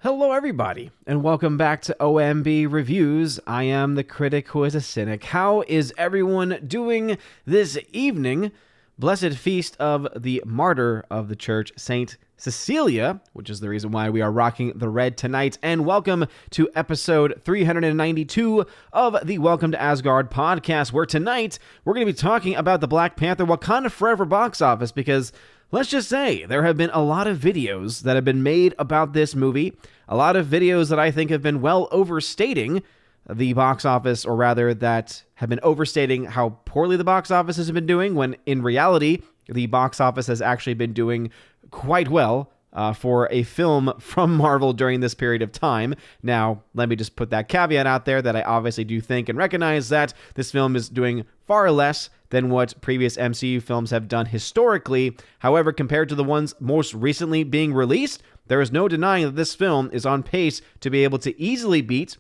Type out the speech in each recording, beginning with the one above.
Hello, everybody, and welcome back to OMB Reviews. I am the critic who is a cynic. How is everyone doing this evening? Blessed feast of the martyr of the church, Saint Cecilia, which is the reason why we are rocking the red tonight. And welcome to episode 392 of the Welcome to Asgard podcast, where tonight we're going to be talking about the Black Panther Wakanda Forever box office, because let's just say there have been a lot of videos that have been made about this movie, a lot of videos that I think have been well overstating the box office, or rather that have been overstating how poorly the box office has been doing, when in reality, the box office has actually been doing quite well for a film from Marvel during this period of time. Now, let me just put that caveat out there that I obviously do think and recognize that this film is doing far less than what previous MCU films have done historically. However, compared to the ones most recently being released, there is no denying that this film is on pace to be able to easily beat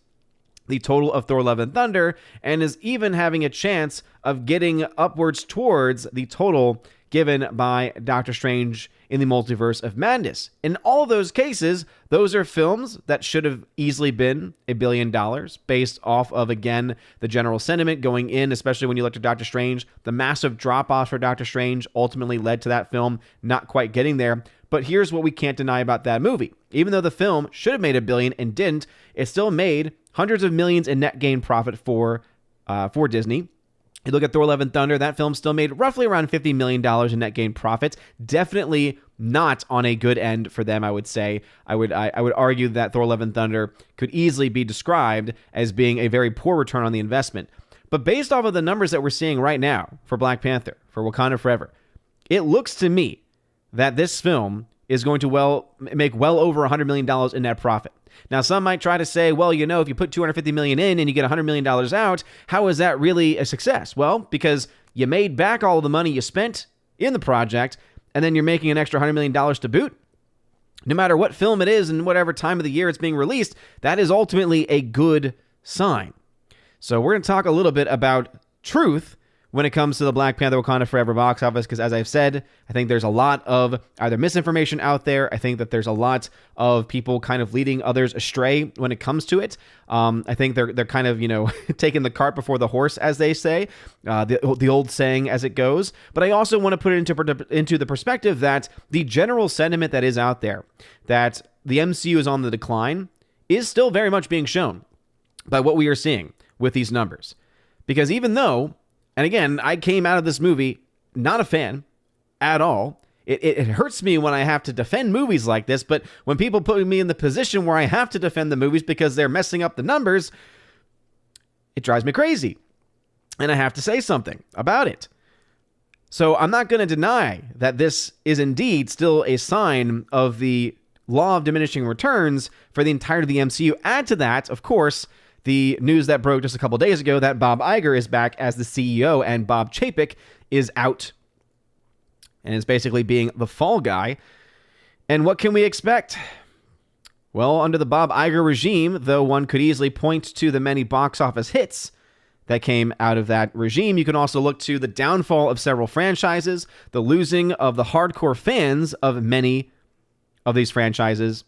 the total of Thor: Love and Thunder, and is even having a chance of getting upwards towards the total given by Doctor Strange in the Multiverse of Madness. In all of those cases, those are films that should have easily been $1 billion based off of, again, the general sentiment going in, especially when you look at Doctor Strange. The massive drop-off for Doctor Strange ultimately led to that film not quite getting there. But here's what we can't deny about that movie. Even though the film should have made $1 billion and didn't, it still made hundreds of millions in net gain profit for Disney. You look at Thor: Love and Thunder, that film still made roughly around $50 million in net gain profits. Definitely not on a good end for them, I would say. I would argue that Thor: Love and Thunder could easily be described as being a very poor return on the investment. But based off of the numbers that we're seeing right now for Black Panther, for Wakanda Forever, it looks to me that this film is going to make well over $100 million in net profit. Now, some might try to say, well, you know, if you put $250 million in and you get $100 million out, how is that really a success? Well, because you made back all of the money you spent in the project, and then you're making an extra $100 million to boot. No matter what film it is and whatever time of the year it's being released, that is ultimately a good sign. So we're going to talk a little bit about truth when it comes to the Black Panther Wakanda Forever box office, because as I've said, I think there's a lot of either misinformation out there. I think that there's a lot of people kind of leading others astray when it comes to it. I think they're kind of, taking the cart before the horse, as they say, the old saying as it goes. But I also want to put it into the perspective that the general sentiment that is out there, that the MCU is on the decline, is still very much being shown by what we are seeing with these numbers. Because even though, and again, I came out of this movie not a fan at all. It hurts me when I have to defend movies like this, but when people put me in the position where I have to defend the movies because they're messing up the numbers, it drives me crazy. And I have to say something about it. So I'm not going to deny that this is indeed still a sign of the law of diminishing returns for the entirety of the MCU. Add to that, of course, the news that broke just a couple days ago that Bob Iger is back as the CEO and Bob Chapek is out and is basically being the fall guy. And what can we expect? Well, under the Bob Iger regime, though one could easily point to the many box office hits that came out of that regime, you can also look to the downfall of several franchises, the losing of the hardcore fans of many of these franchises,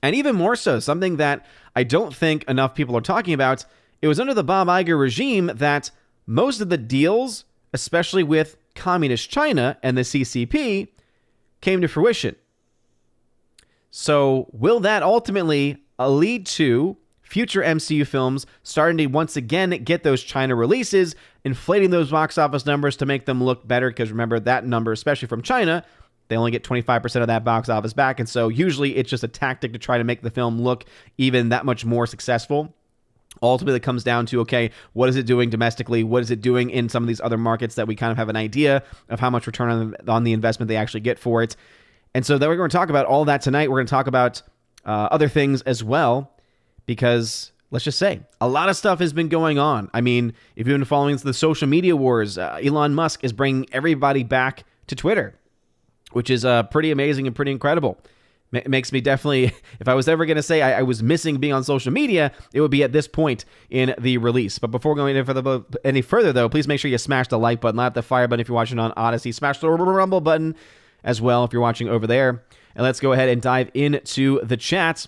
and even more so, something that I don't think enough people are talking about, it was under the Bob Iger regime that most of the deals, especially with Communist China and the CCP, came to fruition. So will that ultimately lead to future MCU films starting to once again get those China releases, inflating those box office numbers to make them look better? Because remember, that number, especially from China, they only get 25% of that box office back. And so usually it's just a tactic to try to make the film look even that much more successful. Ultimately, it comes down to, okay, what is it doing domestically? What is it doing in some of these other markets that we kind of have an idea of how much return on the investment they actually get for it? And so then we're going to talk about all that tonight. We're going to talk about other things as well, because let's just say a lot of stuff has been going on. I mean, if you've been following the social media wars, Elon Musk is bringing everybody back to Twitter, which is pretty amazing and pretty incredible. It makes me definitely, if I was ever going to say I was missing being on social media, it would be at this point in the release. But before going any further, though, please make sure you smash the like button, not the fire button if you're watching on Odyssey. Smash the rumble button as well if you're watching over there. And let's go ahead and dive into the chat.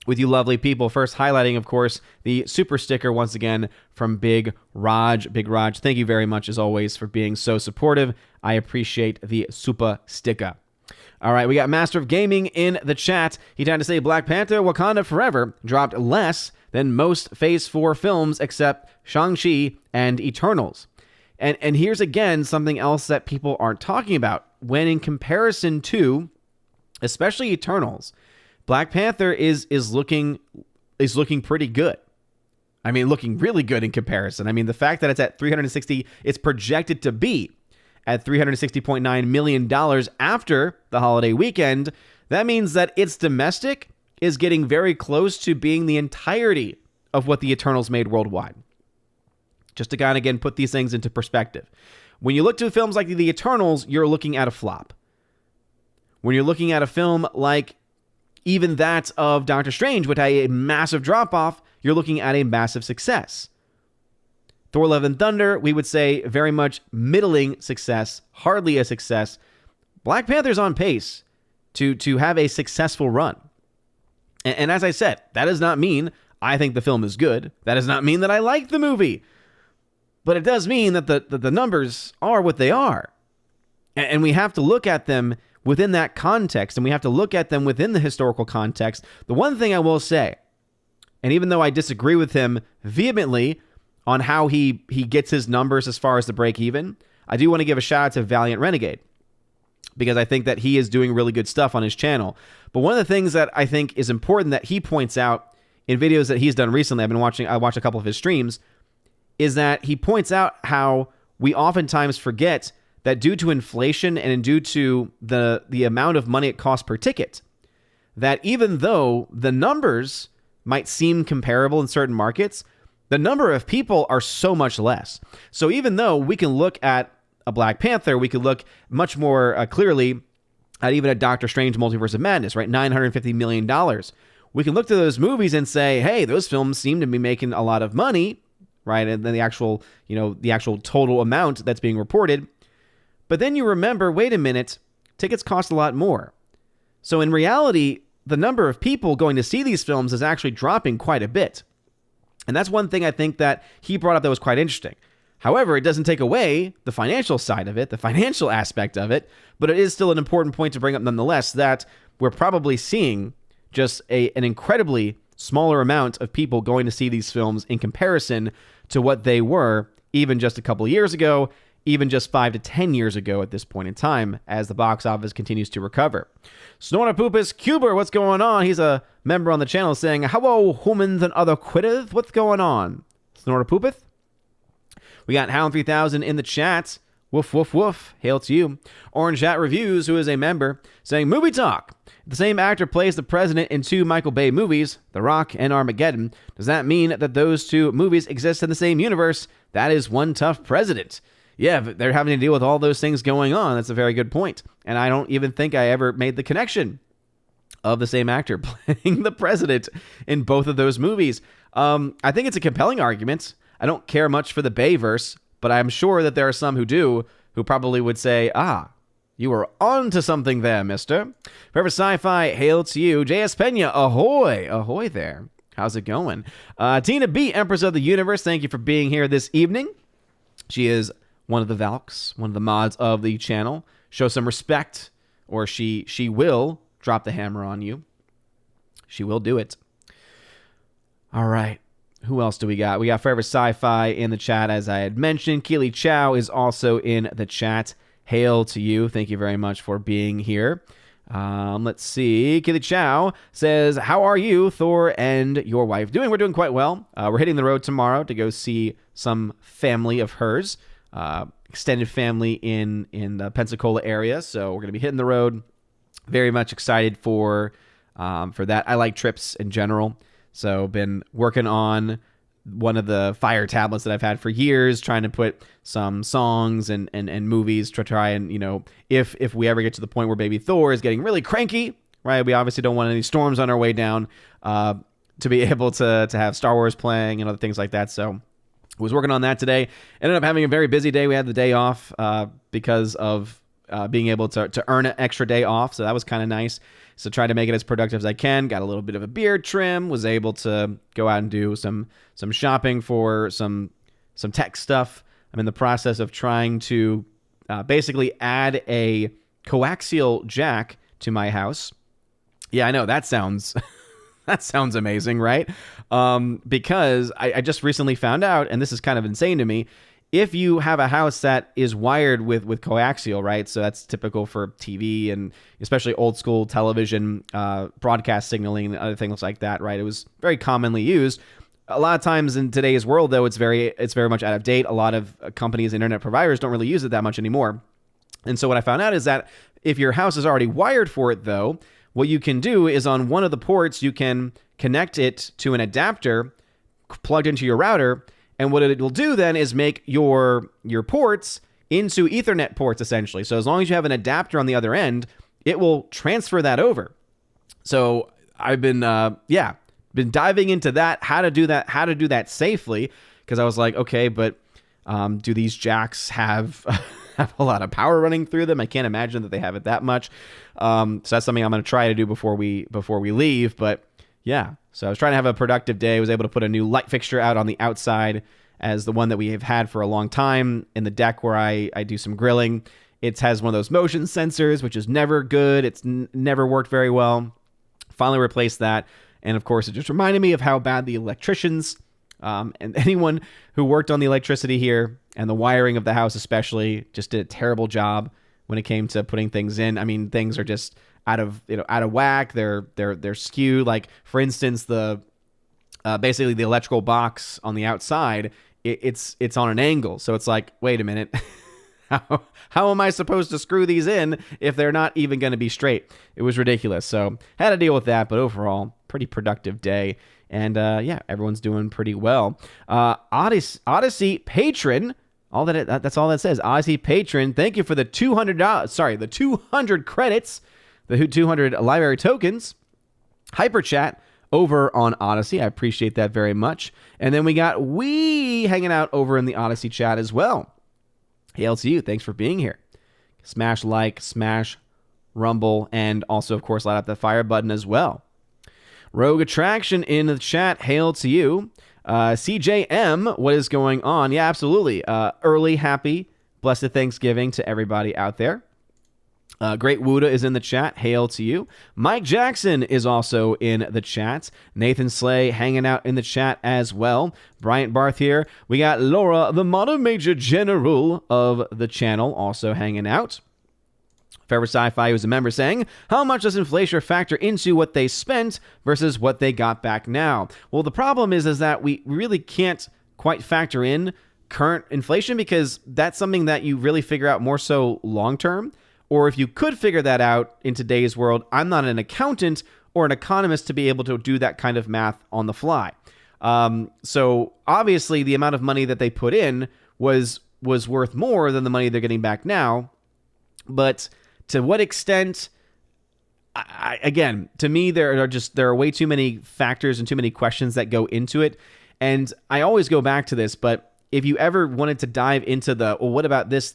with you lovely people. First highlighting, of course, the super sticker once again from Big Raj. Big Raj, thank you very much as always for being so supportive. I appreciate the super sticker. All right, we got Master of Gaming in the chat. He tried to say Black Panther Wakanda Forever dropped less than most Phase 4 films except Shang-Chi and Eternals. And here's again something else that people aren't talking about. When in comparison to, especially Eternals, Black Panther is looking pretty good. I mean, looking really good in comparison. I mean, the fact that it's at 360, it's projected to be at $360.9 million after the holiday weekend, that means that its domestic is getting very close to being the entirety of what the Eternals made worldwide. Just to kind of, again, put these things into perspective. When you look to films like The Eternals, you're looking at a flop. When you're looking at a film like even that of Doctor Strange, which had a massive drop-off, you're looking at a massive success. Thor: Love and Thunder, we would say very much middling success, hardly a success. Black Panther's on pace to have a successful run. And as I said, that does not mean I think the film is good. That does not mean that I like the movie. But it does mean that the numbers are what they are. And we have to look at them within that context, and we have to look at them within the historical context. The one thing I will say, and even though I disagree with him vehemently on how he gets his numbers as far as the break even, I do want to give a shout out to Valiant Renegade, because I think that he is doing really good stuff on his channel. But one of the things that I think is important that he points out in videos that he's done recently, I watched a couple of his streams, is that he points out how we oftentimes forget that due to inflation and due to the amount of money it costs per ticket, that even though the numbers might seem comparable in certain markets, the number of people are so much less. So even though we can look at a Black Panther, we could look much more clearly at even a Doctor Strange Multiverse of Madness, right? $950 million. We can look to those movies and say, hey, those films seem to be making a lot of money, right? And then the actual total amount that's being reported. But then you remember, wait a minute, tickets cost a lot more. So in reality, the number of people going to see these films is actually dropping quite a bit. And that's one thing I think that he brought up that was quite interesting. However, it doesn't take away the financial side of it, the financial aspect of it, but it is still an important point to bring up nonetheless, that we're probably seeing just an incredibly smaller amount of people going to see these films in comparison to what they were even just a couple of years ago, even just 5 to 10 years ago at this point in time, as the box office continues to recover. Snortapoopus Cuber, what's going on? He's a member on the channel saying, hello, humans and other critters. What's going on? Snortapoopeth? We got Hound 3000 in the chat. Woof, woof, woof. Hail to you. Orange Chat Reviews, who is a member, saying, movie talk. The same actor plays the president in 2 Michael Bay movies, The Rock and Armageddon. Does that mean that those 2 movies exist in the same universe? That is one tough president. Yeah, but they're having to deal with all those things going on. That's a very good point. And I don't even think I ever made the connection of the same actor playing the president in both of those movies. I think it's a compelling argument. I don't care much for the Bayverse, but I'm sure that there are some who do, who probably would say, you were on to something there, mister. Forever Sci-Fi, hail to you. J.S. Pena, ahoy. Ahoy there. How's it going? Tina B., Empress of the Universe, thank you for being here this evening. She is one of the Valks, one of the mods of the channel. Show some respect, or she will drop the hammer on you. She will do it. All right. Who else do we got? We got Forever Sci-Fi in the chat, as I had mentioned. Keely Chow is also in the chat. Hail to you. Thank you very much for being here. Let's see. Keely Chow says, how are you, Thor, and your wife doing? We're doing quite well. We're hitting the road tomorrow to go see some family of hers. Extended family in the Pensacola area, so we're going to be hitting the road. Very much excited for that. I like trips in general, so been working on one of the Fire tablets that I've had for years, trying to put some songs and movies to try and, if we ever get to the point where baby Thor is getting really cranky, right? We obviously don't want any storms on our way down, to be able to have Star Wars playing and other things like that. So was working on that today. Ended up having a very busy day. We had the day off because of being able to earn an extra day off. So that was kind of nice. So tried to make it as productive as I can. Got a little bit of a beard trim. Was able to go out and do some shopping for some tech stuff. I'm in the process of trying to basically add a coaxial jack to my house. Yeah, I know that sounds that sounds amazing, right? Because I just recently found out, and this is kind of insane to me, if you have a house that is wired with coaxial, right? So that's typical for TV and especially old school television, broadcast signaling and other things like that, right? It was very commonly used. A lot of times in today's world, though, it's very much out of date. A lot of companies, internet providers don't really use it that much anymore. And so what I found out is that if your house is already wired for it, though, what you can do is on one of the ports, you can connect it to an adapter plugged into your router. And what it will do then is make your ports into Ethernet ports, essentially. So as long as you have an adapter on the other end, it will transfer that over. So I've been diving into that, how to do that safely, because I was like, okay, but do these jacks have a lot of power running through them? I can't imagine that they have it that much. So that's something I'm going to try to do before we leave. But yeah, so I was trying to have a productive day. I was able to put a new light fixture out on the outside as the one that we have had for a long time in the deck where I do some grilling. It has one of those motion sensors, which is never good. It's never worked very well. Finally replaced that. And of course, it just reminded me of how bad the electricians and anyone who worked on the electricity here and the wiring of the house especially just did a terrible job when it came to putting things in. I mean, things are just out of whack. They're skewed. Like, for instance, the basically the electrical box on the outside, it's on an angle. So it's like, wait a minute. How am I supposed to screw these in if they're not even going to be straight? It was ridiculous. So had to deal with that, but overall, pretty productive day. And yeah, everyone's doing pretty well. Odyssey Patron, that's all that says. Odyssey Patron, thank you for the the 200 credits, the 200 library tokens. Hyper chat over on Odyssey. I appreciate that very much. And then we got hanging out over in the Odyssey chat as well. Hail to you. Thanks for being here. Smash like, smash rumble, and also, of course, light up the fire button as well. Rogue Attraction in the chat. Hail to you. CJM, what is going on? Yeah, absolutely. Early, happy, blessed Thanksgiving to everybody out there. Great Wuda is in the chat. Hail to you. Mike Jackson is also in the chat. Nathan Slay hanging out in the chat as well. Bryant Barth here. We got Laura, the Modern Major General of the channel, also hanging out. Forever Sci-Fi, who's a member, saying, how much does inflation factor into what they spent versus what they got back now? Well, the problem is that we really can't quite factor in current inflation because that's something that you really figure out more so long-term. Or if you could figure that out in today's world, I'm not an accountant or an economist to be able to do that kind of math on the fly. So obviously the amount of money that they put in was worth more than the money they're getting back now. But to what extent, again, to me, there are way too many factors and too many questions that go into it. And I always go back to this, but if you ever wanted to dive into what about this,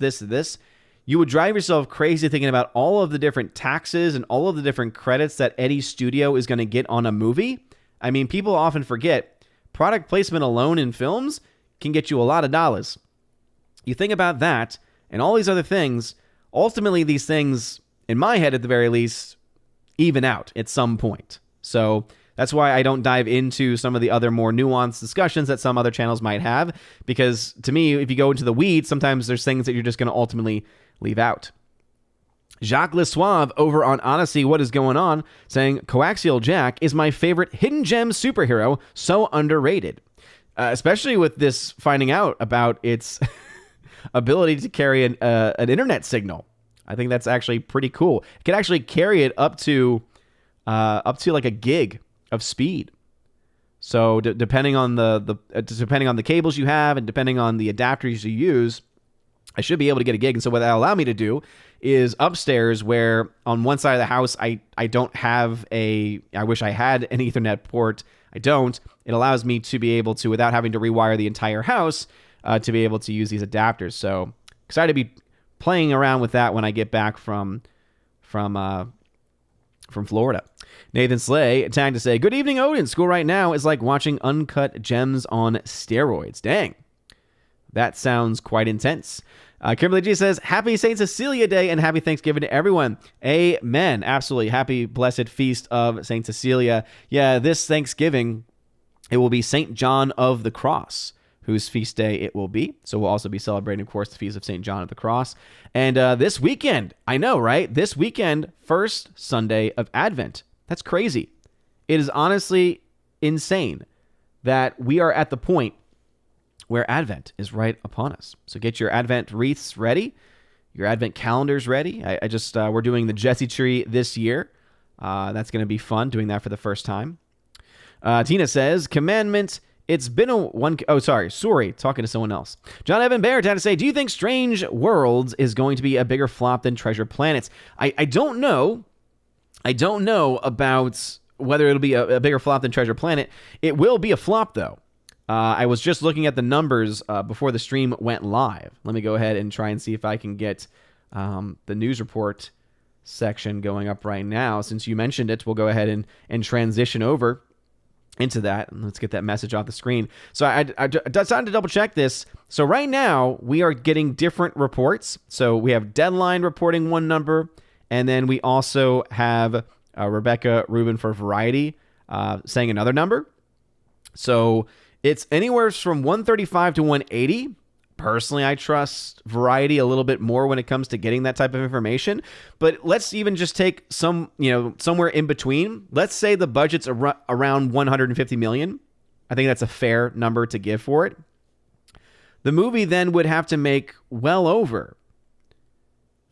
you would drive yourself crazy thinking about all of the different taxes and all of the different credits that any studio is going to get on a movie. I mean, people often forget product placement alone in films can get you a lot of dollars. You think about that and all these other things, ultimately these things, in my head at the very least, even out at some point. So that's why I don't dive into some of the other more nuanced discussions that some other channels might have, because to me, if you go into the weeds, sometimes there's things that you're just going to ultimately leave out. Jacques Lesuave over on Odyssey, what is going on? Saying, Coaxial Jack is my favorite hidden gem superhero, so underrated. Especially with this finding out about its ability to carry an internet signal. I think that's actually pretty cool. It can actually carry it up to like a gig of speed. So depending on depending on the cables you have and depending on the adapters you use, I should be able to get a gig. And so what that allow me to do is upstairs, where on one side of the house I don't have I wish I had an Ethernet port. I don't. It allows me to be able to, without having to rewire the entire house, to be able to use these adapters. So excited to be playing around with that when I get back from Florida. Nathan Slay tagged to say, good evening, Odin. School right now is like watching Uncut Gems on steroids. Dang. That sounds quite intense. Kimberly G says, happy St. Cecilia Day and happy Thanksgiving to everyone. Amen. Absolutely. Happy blessed feast of St. Cecilia. Yeah, this Thanksgiving, it will be St. John of the Cross, whose feast day it will be. So we'll also be celebrating, of course, the feast of St. John of the Cross. And this weekend, I know, right? This weekend, first Sunday of Advent. That's crazy. It is honestly insane that we are at the point where Advent is right upon us. So get your Advent wreaths ready, your Advent calendars ready. We're doing the Jesse tree this year. That's going to be fun, doing that for the first time. Tina says, commandment, it's been talking to someone else. John Evan Barrett had to say, do you think Strange Worlds is going to be a bigger flop than Treasure Planets? I don't know. I don't know about whether it'll be a bigger flop than Treasure Planet. It will be a flop, though. I was just looking at the numbers before the stream went live. Let me go ahead and try and see if I can get the news report section going up right now. Since you mentioned it, we'll go ahead and transition over into that. And let's get that message off the screen. So I decided to double check this. So right now, we are getting different reports. So we have Deadline reporting one number, and then we also have Rebecca Rubin for Variety saying another number. So it's anywhere from 135 to 180. Personally, I trust Variety a little bit more when it comes to getting that type of information. But let's even just take somewhere in between. Let's say the budget's around $150 million. I think that's a fair number to give for it. The movie then would have to make well over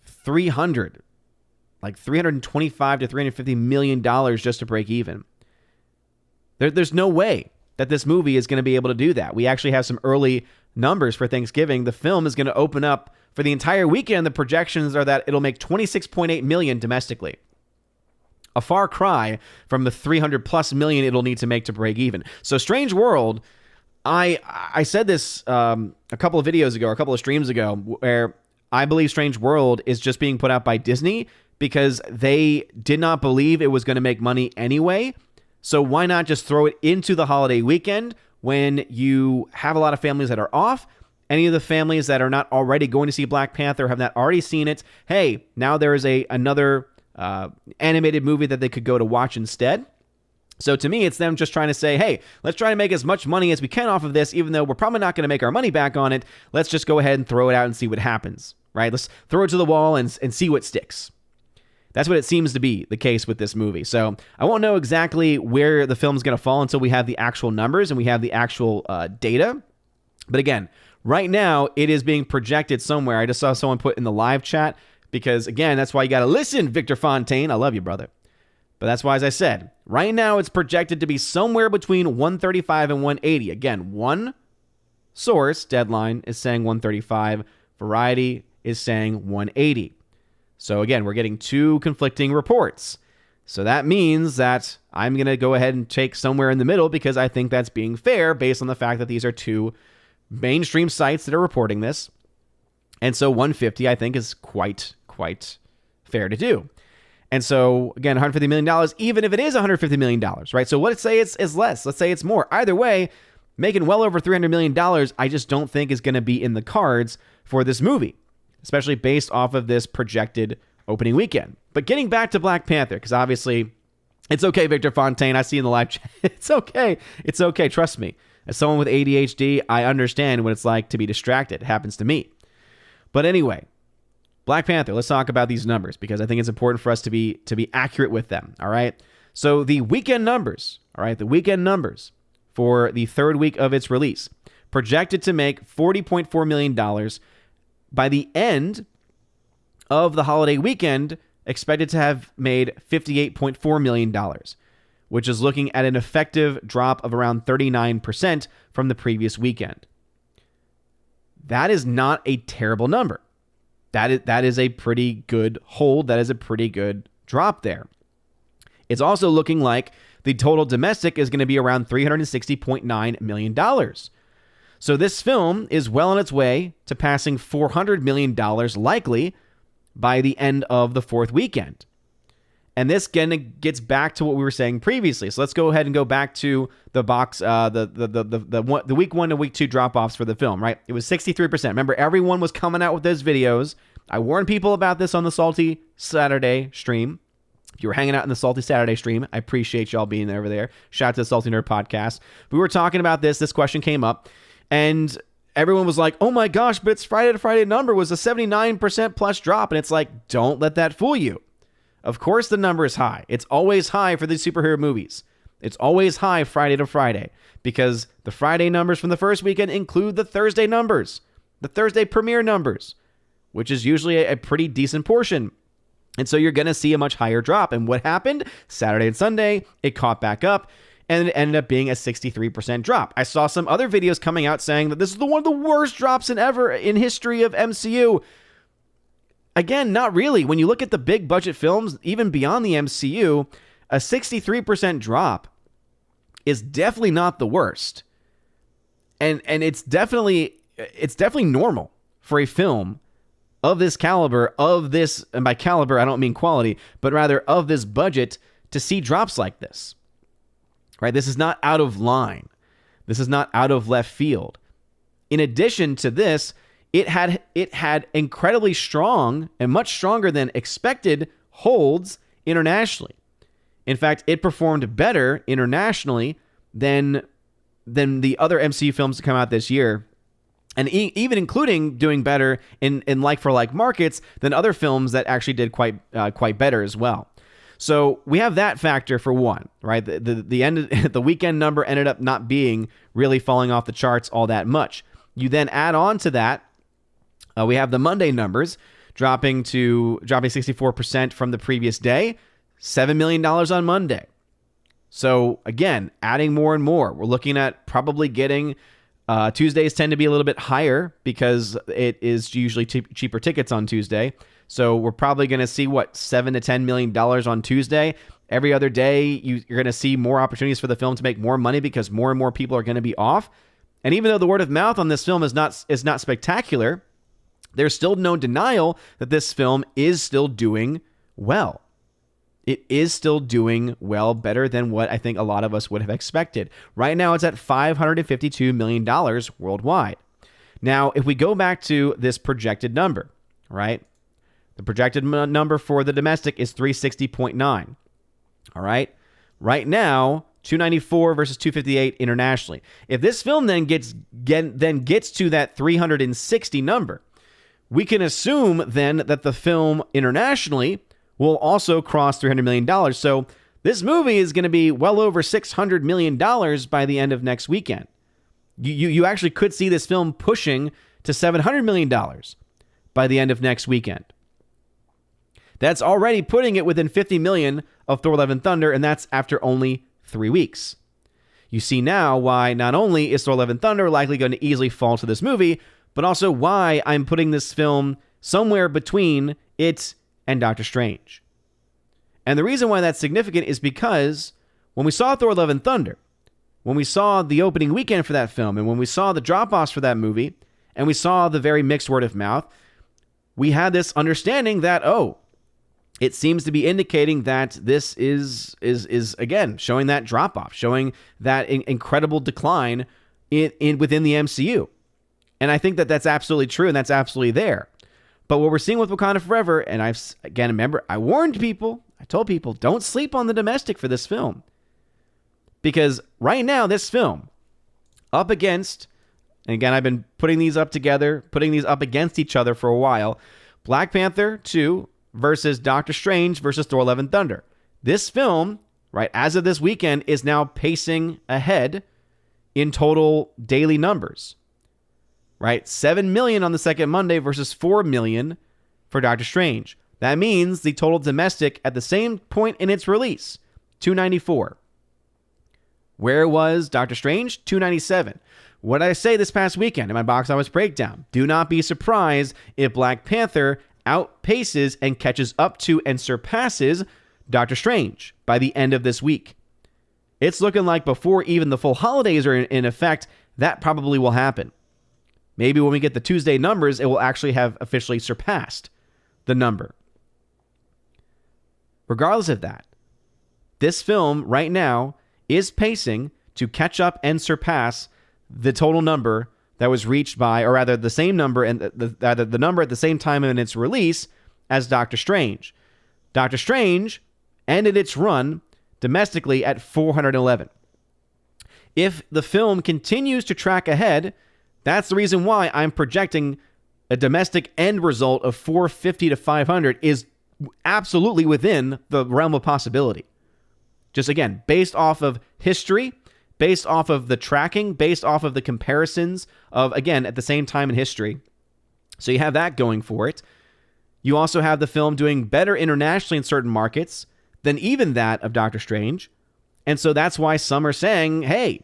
325 to $350 million just to break even. There's no way that this movie is going to be able to do that. We actually have some early numbers for Thanksgiving. The film is going to open up for the entire weekend. The projections are that it'll make $26.8 million domestically. A far cry from the $300+ million it'll need to make to break even. So Strange World, I said this a couple of videos ago, or a couple of streams ago, where I believe Strange World is just being put out by Disney because they did not believe it was going to make money anyway. So why not just throw it into the holiday weekend when you have a lot of families that are off? Any of the families that are not already going to see Black Panther, have not already seen it, hey, now there is another animated movie that they could go to watch instead. So to me, it's them just trying to say, hey, let's try to make as much money as we can off of this, even though we're probably not going to make our money back on it. Let's just go ahead and throw it out and see what happens, right? Let's throw it to the wall and see what sticks. That's what it seems to be the case with this movie. So I won't know exactly where the film's going to fall until we have the actual numbers and we have the actual data. But again, right now, it is being projected somewhere. I just saw someone put in the live chat because, again, that's why you got to listen, Victor Fontaine. I love you, brother. But that's why, as I said, right now it's projected to be somewhere between 135 and 180. Again, one source, Deadline, is saying 135. Variety is saying 180. So again, we're getting two conflicting reports. So that means that I'm going to go ahead and take somewhere in the middle because I think that's being fair based on the fact that these are two mainstream sites that are reporting this. And so 150, I think, is quite fair to do. And so, again, $150 million, even if it is $150 million, right? So let's say it's less. Let's say it's more. Either way, making well over $300 million, I just don't think is going to be in the cards for this movie, especially based off of this projected opening weekend. But getting back to Black Panther, because obviously it's okay, Victor Fontaine. I see in the live chat. It's okay. It's okay. Trust me. As someone with ADHD, I understand what it's like to be distracted. It happens to me. But anyway, Black Panther, let's talk about these numbers because I think it's important for us to be accurate with them, all right? So the weekend numbers, all right, the weekend numbers for the third week of its release, projected to make $40.4 million. By the end of the holiday weekend, expected to have made $58.4 million, which is looking at an effective drop of around 39% from the previous weekend. That is not a terrible number. That is a pretty good hold. That is a pretty good drop there. It's also looking like the total domestic is going to be around $360.9 million. So this film is well on its way to passing $400 million likely by the end of the fourth weekend. And this again gets back to what we were saying previously. So let's go ahead and go back to the box, the week 1 to week 2 drop-offs for the film, right? It was 63%. Remember, everyone was coming out with those videos. I warned people about this on the Salty Saturday stream. If you were hanging out in the Salty Saturday stream, I appreciate y'all being over there. Shout out to the Salty Nerd Podcast. We were talking about this. This question came up, and everyone was like, oh my gosh, but it's Friday to Friday number was a 79% plus drop. And it's like, don't let that fool you. Of course the number is high. It's always high for these superhero movies. It's always high Friday to Friday because the Friday numbers from the first weekend include the Thursday numbers, the Thursday premiere numbers, which is usually a pretty decent portion. And so you're going to see a much higher drop. And what happened? Saturday and Sunday, it caught back up and it ended up being a 63% drop. I saw some other videos coming out saying that this is one of the worst drops in history of MCU. Again, not really. When you look at the big budget films, even beyond the MCU, a 63% drop is definitely not the worst. And it's definitely normal for a film of this caliber, and by caliber, I don't mean quality, but rather of this budget to see drops like this. Right? This is not out of line. This is not out of left field. In addition to this, it had incredibly strong and much stronger than expected holds internationally. In fact, it performed better internationally than the other MCU films to come out this year, and even including doing better in like-for-like markets than other films that actually did quite better as well. So we have that factor for one, right? The weekend number ended up not being really falling off the charts all that much. You then add on to that, we have the Monday numbers dropping 64% from the previous day, $7 million on Monday. So again, adding more and more. We're looking at probably getting Tuesdays tend to be a little bit higher because it is usually cheaper tickets on Tuesday. So we're probably going to see $7 to $10 million on Tuesday. Every other day, you're going to see more opportunities for the film to make more money because more and more people are going to be off. And even though the word of mouth on this film is not spectacular, there's still no denial that this film is still doing well. It is still doing well, better than what I think a lot of us would have expected. Right now, it's at $552 million worldwide. Now, if we go back to this projected number, right? The projected number for the domestic is 360.9. All right? Right now, 294 versus 258 internationally. If this film then gets to that 360 number, we can assume then that the film internationally will also cross $300 million. So this movie is going to be well over $600 million by the end of next weekend. You actually could see this film pushing to $700 million by the end of next weekend. That's already putting it within $50 million of Thor: Love and Thunder, and that's after only 3 weeks. You see now why not only is Thor: Love and Thunder likely going to easily fall to this movie, but also why I'm putting this film somewhere between it and Doctor Strange. And the reason why that's significant is because when we saw Thor: Love and Thunder, when we saw the opening weekend for that film, and when we saw the drop-offs for that movie, and we saw the very mixed word of mouth, we had this understanding that, it seems to be indicating that this is again showing that drop-off, showing that incredible decline within the MCU. And I think that that's absolutely true, and that's absolutely there. But what we're seeing with Wakanda Forever, and remember, I warned people, I told people, don't sleep on the domestic for this film. Because right now, this film, up against, and again, I've been putting these up against each other for a while, Black Panther 2 versus Doctor Strange versus Thor: Love and Thunder. This film, right, as of this weekend, is now pacing ahead in total daily numbers. Right? 7 million on the second Monday versus 4 million for Doctor Strange. That means the total domestic at the same point in its release, 294. Where was Doctor Strange? 297. What did I say this past weekend in my box office breakdown? Do not be surprised if Black Panther outpaces and catches up to and surpasses Doctor Strange by the end of this week. It's looking like before even the full holidays are in effect, that probably will happen. Maybe when we get the Tuesday numbers, it will actually have officially surpassed the number. Regardless of that, this film right now is pacing to catch up and surpass the total number that was reached by, or rather the same number, and the number at the same time in its release as Doctor Strange. Doctor Strange ended its run domestically at 411. If the film continues to track ahead, that's the reason why I'm projecting a domestic end result of 450 to 500 is absolutely within the realm of possibility. Just again, based off of history, based off of the tracking, based off of the comparisons of, again, at the same time in history. So you have that going for it. You also have the film doing better internationally in certain markets than even that of Doctor Strange. And so that's why some are saying, hey,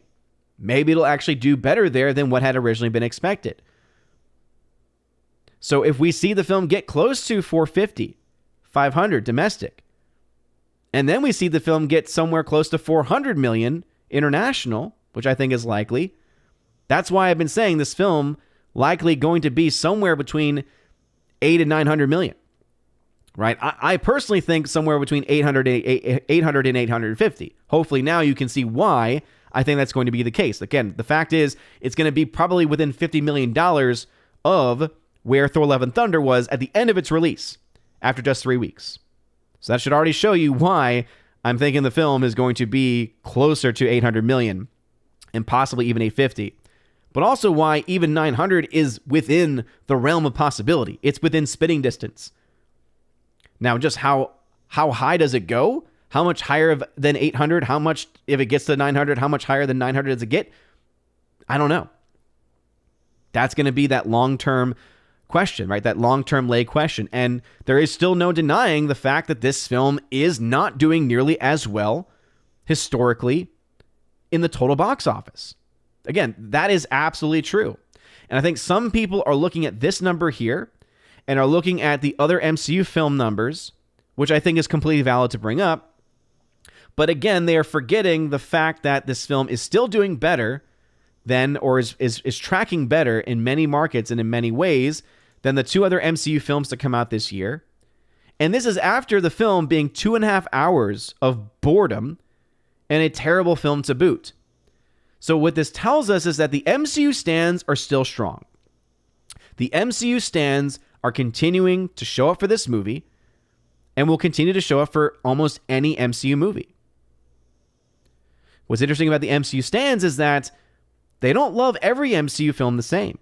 maybe it'll actually do better there than what had originally been expected. So if we see the film get close to 450, 500 domestic, and then we see the film get somewhere close to 400 million international, which I think is likely, that's why I've been saying this film likely going to be somewhere between 8 and 900 million. Right? I personally think somewhere between 800 and 850. Hopefully now you can see why I think that's going to be the case. Again, the fact is it's going to be probably within $50 million of where Thor: Love and Thunder was at the end of its release after just 3 weeks. So that should already show you why I'm thinking the film is going to be closer to 800 million and possibly even 850. But also why even 900 is within the realm of possibility. It's within spitting distance. Now, just how high does it go? How much higher than 800? How much, if it gets to 900, how much higher than 900 does it get? I don't know. That's going to be that long-term question, right? That long-term lay question. And there is still no denying the fact that this film is not doing nearly as well historically in the total box office. Again, that is absolutely true. And I think some people are looking at this number here and are looking at the other MCU film numbers, which I think is completely valid to bring up. But again, they are forgetting the fact that this film is still doing better than, or is tracking better in many markets and in many ways than the two other MCU films to come out this year. And this is after the film being 2.5 hours of boredom and a terrible film to boot. So what this tells us is that the MCU stands are still strong. The MCU stands are continuing to show up for this movie and will continue to show up for almost any MCU movie. What's interesting about the MCU stands is that they don't love every MCU film the same.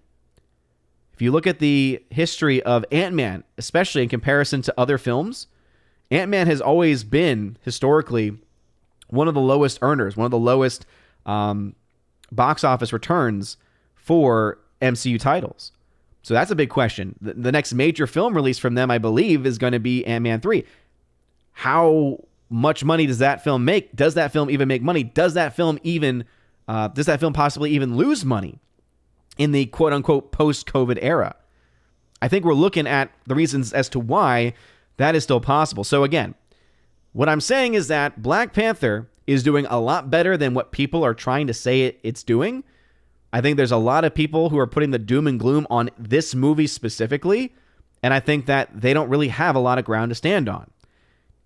If you look at the history of Ant-Man, especially in comparison to other films, Ant-Man has always been, historically, one of the lowest earners, one of the lowest box office returns for MCU titles. So that's a big question. The next major film release from them, I believe, is going to be Ant-Man 3. How much money does that film make? Does that film even make money? Does that film possibly even lose money in the quote-unquote post-COVID era? I think we're looking at the reasons as to why that is still possible. So again, what I'm saying is that Black Panther is doing a lot better than what people are trying to say it's doing. I think there's a lot of people who are putting the doom and gloom on this movie specifically, and I think that they don't really have a lot of ground to stand on.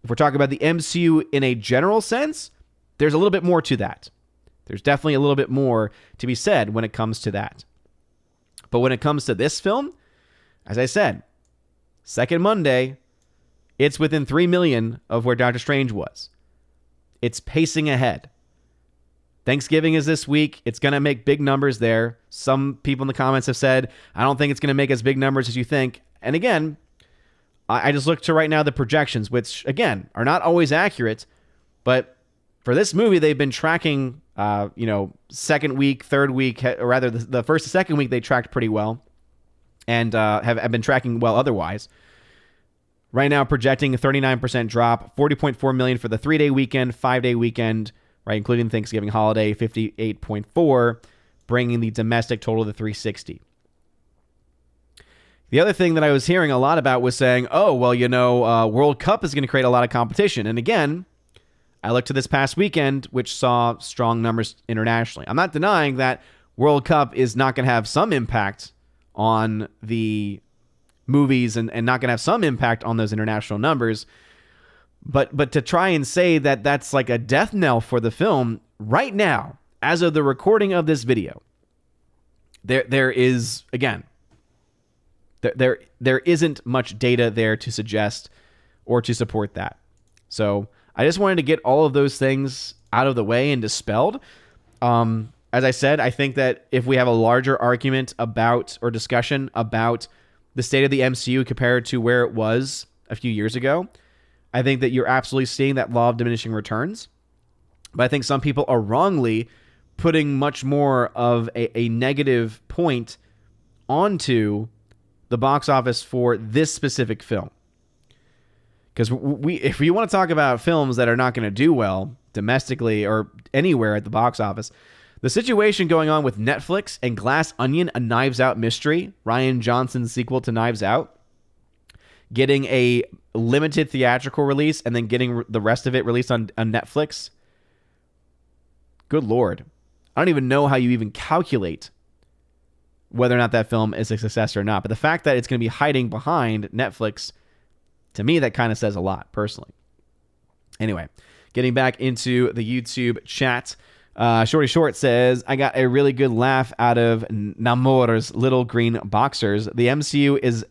If we're talking about the MCU in a general sense, there's a little bit more to that. There's definitely a little bit more to be said when it comes to that. But when it comes to this film, as I said, second Monday, it's within 3 million of where Doctor Strange was. It's pacing ahead. Thanksgiving is this week. It's going to make big numbers there. Some people in the comments have said, I don't think it's going to make as big numbers as you think. And again, I just look to right now the projections, which, again, are not always accurate. But for this movie, they've been tracking, second week, third week, or rather the first and second week, they tracked pretty well and have been tracking well otherwise. Right now, projecting a 39% drop, 40.4 million for the 3-day weekend, 5-day weekend, right, including the Thanksgiving holiday, 58.4, bringing the domestic total to 360. The other thing that I was hearing a lot about was saying, World Cup is going to create a lot of competition. And again, I looked to this past weekend, which saw strong numbers internationally. I'm not denying that World Cup is not going to have some impact on the movies and not going to have some impact on those international numbers. But to try and say that that's like a death knell for the film right now, as of the recording of this video, there is, again, there isn't much data there to suggest or to support that. So I just wanted to get all of those things out of the way and dispelled. As I said, I think that if we have a larger argument about or discussion about the state of the MCU compared to where it was a few years ago, I think that you're absolutely seeing that law of diminishing returns. But I think some people are wrongly putting much more of a negative point onto the box office for this specific film. Because if we want to talk about films that are not going to do well domestically or anywhere at the box office, the situation going on with Netflix and Glass Onion, a Knives Out mystery, Rian Johnson's sequel to Knives Out, getting a limited theatrical release and then getting the rest of it released on Netflix. Good Lord. I don't even know how you even calculate whether or not that film is a success or not. But the fact that it's going to be hiding behind Netflix, to me, that kind of says a lot, personally. Anyway, getting back into the YouTube chat. Shorty Short says, I got a really good laugh out of Namor's little green boxers. The MCU is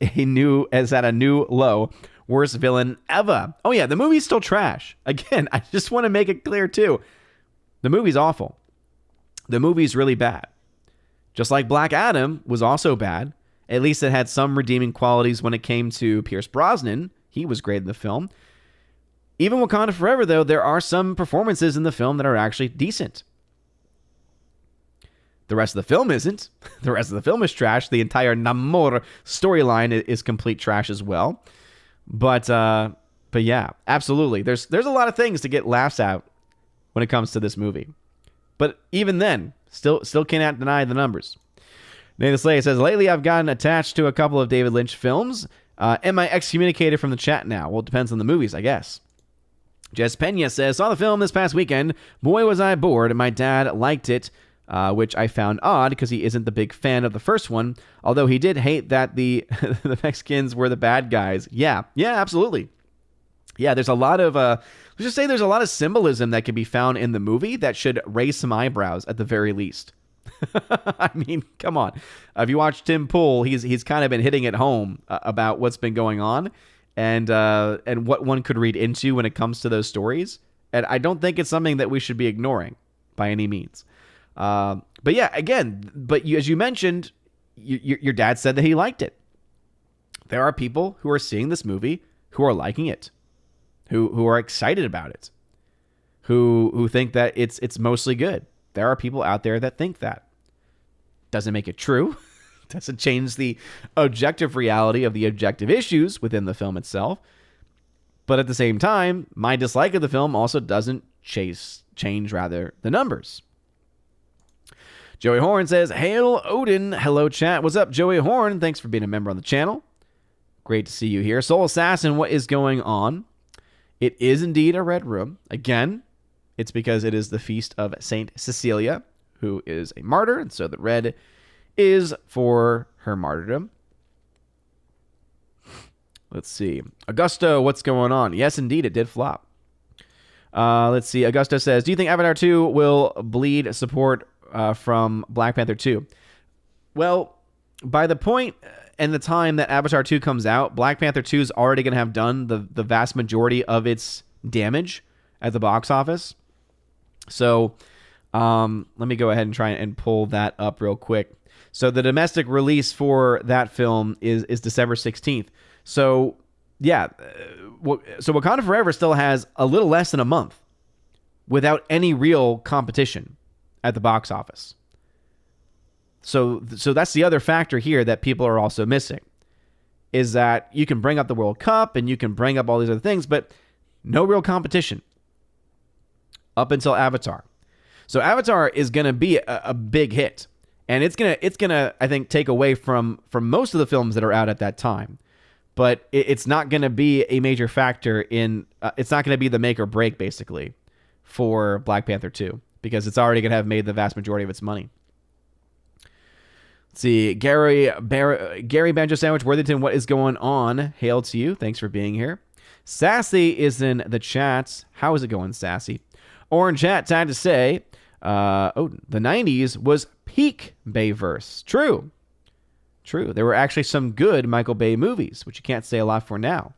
at a new low. Worst villain ever. Oh yeah, the movie's still trash. Again, I just want to make it clear too. The movie's awful. The movie's really bad. Just like Black Adam was also bad. At least it had some redeeming qualities when it came to Pierce Brosnan. He was great in the film. Even Wakanda Forever, though, there are some performances in the film that are actually decent. The rest of the film isn't. The rest of the film is trash. The entire Namor storyline is complete trash as well. But yeah, absolutely. There's a lot of things to get laughs at when it comes to this movie. But even then, still cannot deny the numbers. Nathan Slay says, lately I've gotten attached to a couple of David Lynch films. Am I excommunicated from the chat now? Well, it depends on the movies, I guess. Jess Pena says, saw the film this past weekend. Boy, was I bored. My dad liked it, which I found odd because he isn't the big fan of the first one, although he did hate that the Mexicans were the bad guys. Yeah, absolutely. Yeah, there's a lot of, let's just say there's a lot of symbolism that can be found in the movie that should raise some eyebrows at the very least. I mean, come on. If you watch Tim Pool, he's kind of been hitting it home about what's been going on and what one could read into when it comes to those stories. And I don't think it's something that we should be ignoring by any means. But yeah, again, as you mentioned, your dad said that he liked it. There are people who are seeing this movie who are liking it, who are excited about it, who think that it's mostly good. There are people out there that think that. Doesn't make it true. Doesn't change the objective reality of the objective issues within the film itself. But at the same time, my dislike of the film also doesn't change the numbers. Joey Horn says, Hail Odin. Hello, chat. What's up, Joey Horn? Thanks for being a member on the channel. Great to see you here. Soul Assassin, what is going on? It is indeed a red room. Again, it's because it is the feast of Saint Cecilia, who is a martyr, and so the red is for her martyrdom. Let's see. Augusto, what's going on? Yes, indeed, it did flop. Let's see. Augusto says, do you think Avatar 2 will bleed support from Black Panther 2? Well, by the point and the time that Avatar 2 comes out, Black Panther 2 is already going to have done the vast majority of its damage at the box office. So let me go ahead and try and pull that up real quick. So the domestic release for that film is December 16th. So yeah, so Wakanda Forever still has a little less than a month without any real competition at the box office. So that's the other factor here that people are also missing, is that you can bring up the World Cup and you can bring up all these other things, but no real competition up until Avatar. So Avatar is going to be a big hit, and it's gonna I think take away from most of the films that are out at that time, but it's not going to be a major factor in. It's not going to be the make or break basically for Black Panther 2 because it's already going to have made the vast majority of its money. see, Gary Banjo Sandwich Worthington, what is going on? Hail to you. Thanks for being here. Sassy is in the chat. How is it going, Sassy? Orange Hat, time to say, the 90s was peak Bayverse. True. There were actually some good Michael Bay movies, which you can't say a lot for now.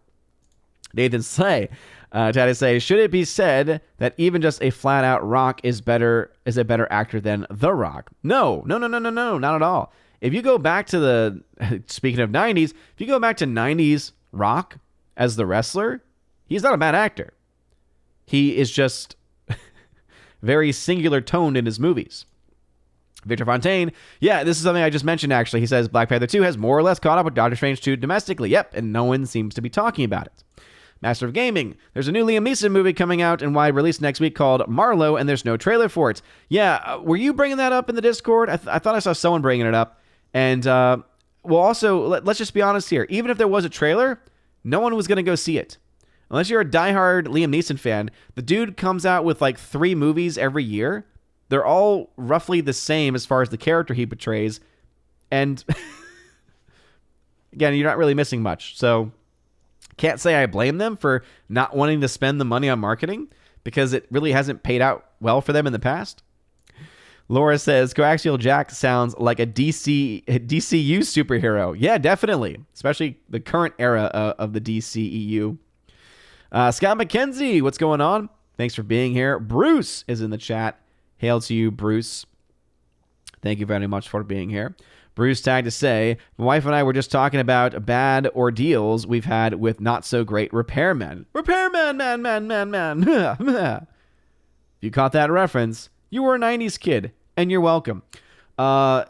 Nathan Slay, tried to say, should it be said that even just a flat-out Rock is a better actor than The Rock? No, not at all. If you go back to speaking of 90s, if you go back to 90s Rock as the wrestler, he's not a bad actor. He is just very singular toned in his movies. Victor Fontaine, yeah, this is something I just mentioned, actually. He says Black Panther 2 has more or less caught up with Doctor Strange 2 domestically. Yep, and no one seems to be talking about it. Master of Gaming, there's a new Liam Neeson movie coming out and wide release next week called Marlowe, and there's no trailer for it. Yeah, were you bringing that up in the Discord? I thought I saw someone bringing it up. And, well, also, let's just be honest here. Even if there was a trailer, no one was going to go see it. Unless you're a diehard Liam Neeson fan, the dude comes out with like 3 movies every year. They're all roughly the same as far as the character he portrays. And again, you're not really missing much. So can't say I blame them for not wanting to spend the money on marketing because it really hasn't paid out well for them in the past. Laura says, Coaxial Jack sounds like a DCU superhero. Yeah, definitely. Especially the current era of the DCEU. Scott McKenzie, what's going on? Thanks for being here. Bruce is in the chat. Hail to you, Bruce. Thank you very much for being here. Bruce tagged to say, my wife and I were just talking about bad ordeals we've had with not-so-great repairmen. Repairman, man. If you caught that reference, you were a 90s kid, and you're welcome. It's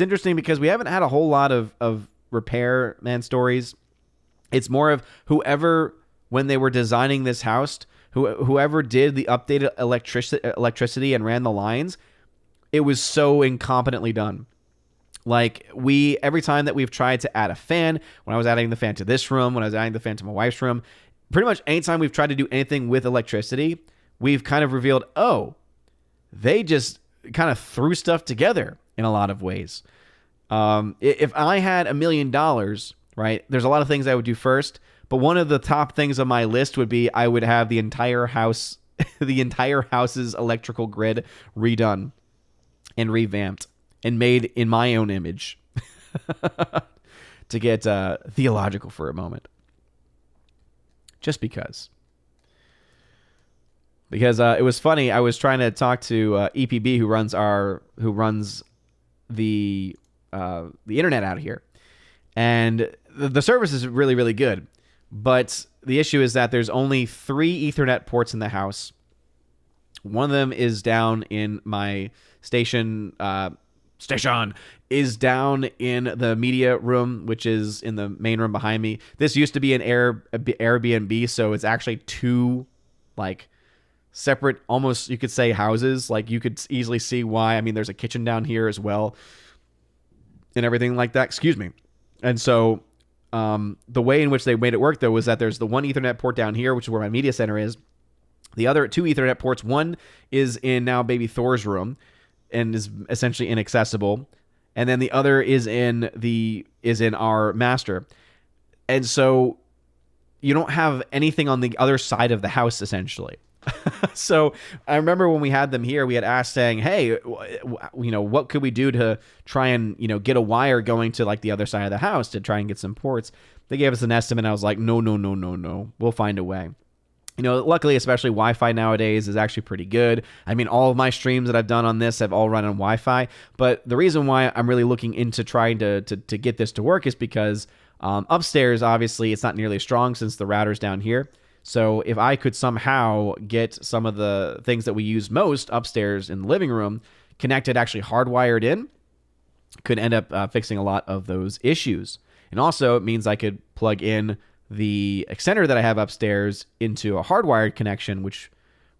interesting because we haven't had a whole lot of repairman stories. It's more of whoever, when they were designing this house, whoever did the updated electricity and ran the lines, it was so incompetently done. Like, every time that we've tried to add a fan, when I was adding the fan to this room, when I was adding the fan to my wife's room, pretty much anytime we've tried to do anything with electricity, we've kind of revealed, they just kind of threw stuff together in a lot of ways. If I had $1 million, right, there's a lot of things I would do first, but one of the top things on my list would be I would have the entire house, the entire house's electrical grid redone and revamped and made in my own image. To get theological for a moment. Just because. Because it was funny. I was trying to talk to EPB, who runs the internet out here, and the service is really, really good. But the issue is that there's only 3 Ethernet ports in the house. One of them is down in my station is down in the media room, which is in the main room behind me. This used to be an Airbnb, so it's actually 2 like separate, almost you could say houses. Like you could easily see why. I mean, there's a kitchen down here as well and everything like that. Excuse me. And so the way in which they made it work, though, was that there's the one Ethernet port down here, which is where my media center is. The other 2 Ethernet ports, one is in now baby Thor's room and is essentially inaccessible, and then the other is in our master. And so you don't have anything on the other side of the house, essentially. So I remember when we had them here, we had asked saying, hey, what could we do to try and, get a wire going to like the other side of the house to try and get some ports? They gave us an estimate. And I was like, no. We'll find a way. Luckily, especially Wi-Fi nowadays is actually pretty good. I mean, all of my streams that I've done on this have all run on Wi-Fi. But the reason why I'm really looking into trying to get this to work is because upstairs, obviously, it's not nearly as strong since the router's down here. So if I could somehow get some of the things that we use most upstairs in the living room connected, actually hardwired in, could end up fixing a lot of those issues. And also, it means I could plug in the extender that I have upstairs into a hardwired connection, which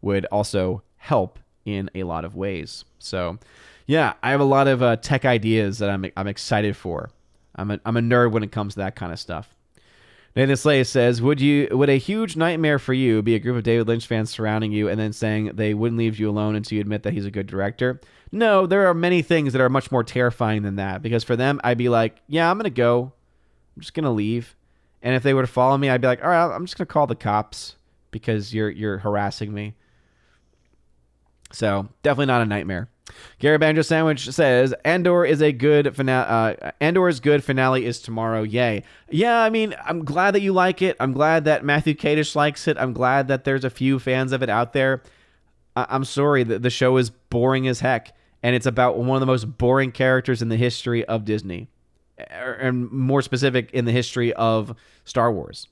would also help in a lot of ways. So, yeah, I have a lot of tech ideas that I'm excited for. I'm a nerd when it comes to that kind of stuff. Nathan Slay says, would a huge nightmare for you be a group of David Lynch fans surrounding you and then saying they wouldn't leave you alone until you admit that he's a good director? No, there are many things that are much more terrifying than that, because for them, I'd be like, yeah, I'm going to go. I'm just going to leave. And if they were to follow me, I'd be like, all right, I'm just going to call the cops because you're harassing me. So definitely not a nightmare. Gary Banjo Sandwich says, Andor's good finale is tomorrow. Yay. Yeah, I mean, I'm glad that you like it. I'm glad that Matthew Kadish likes it. I'm glad that there's a few fans of it out there. I'm sorry that the show is boring as heck, and it's about one of the most boring characters in the history of Disney, and more specific, in the history of Star Wars.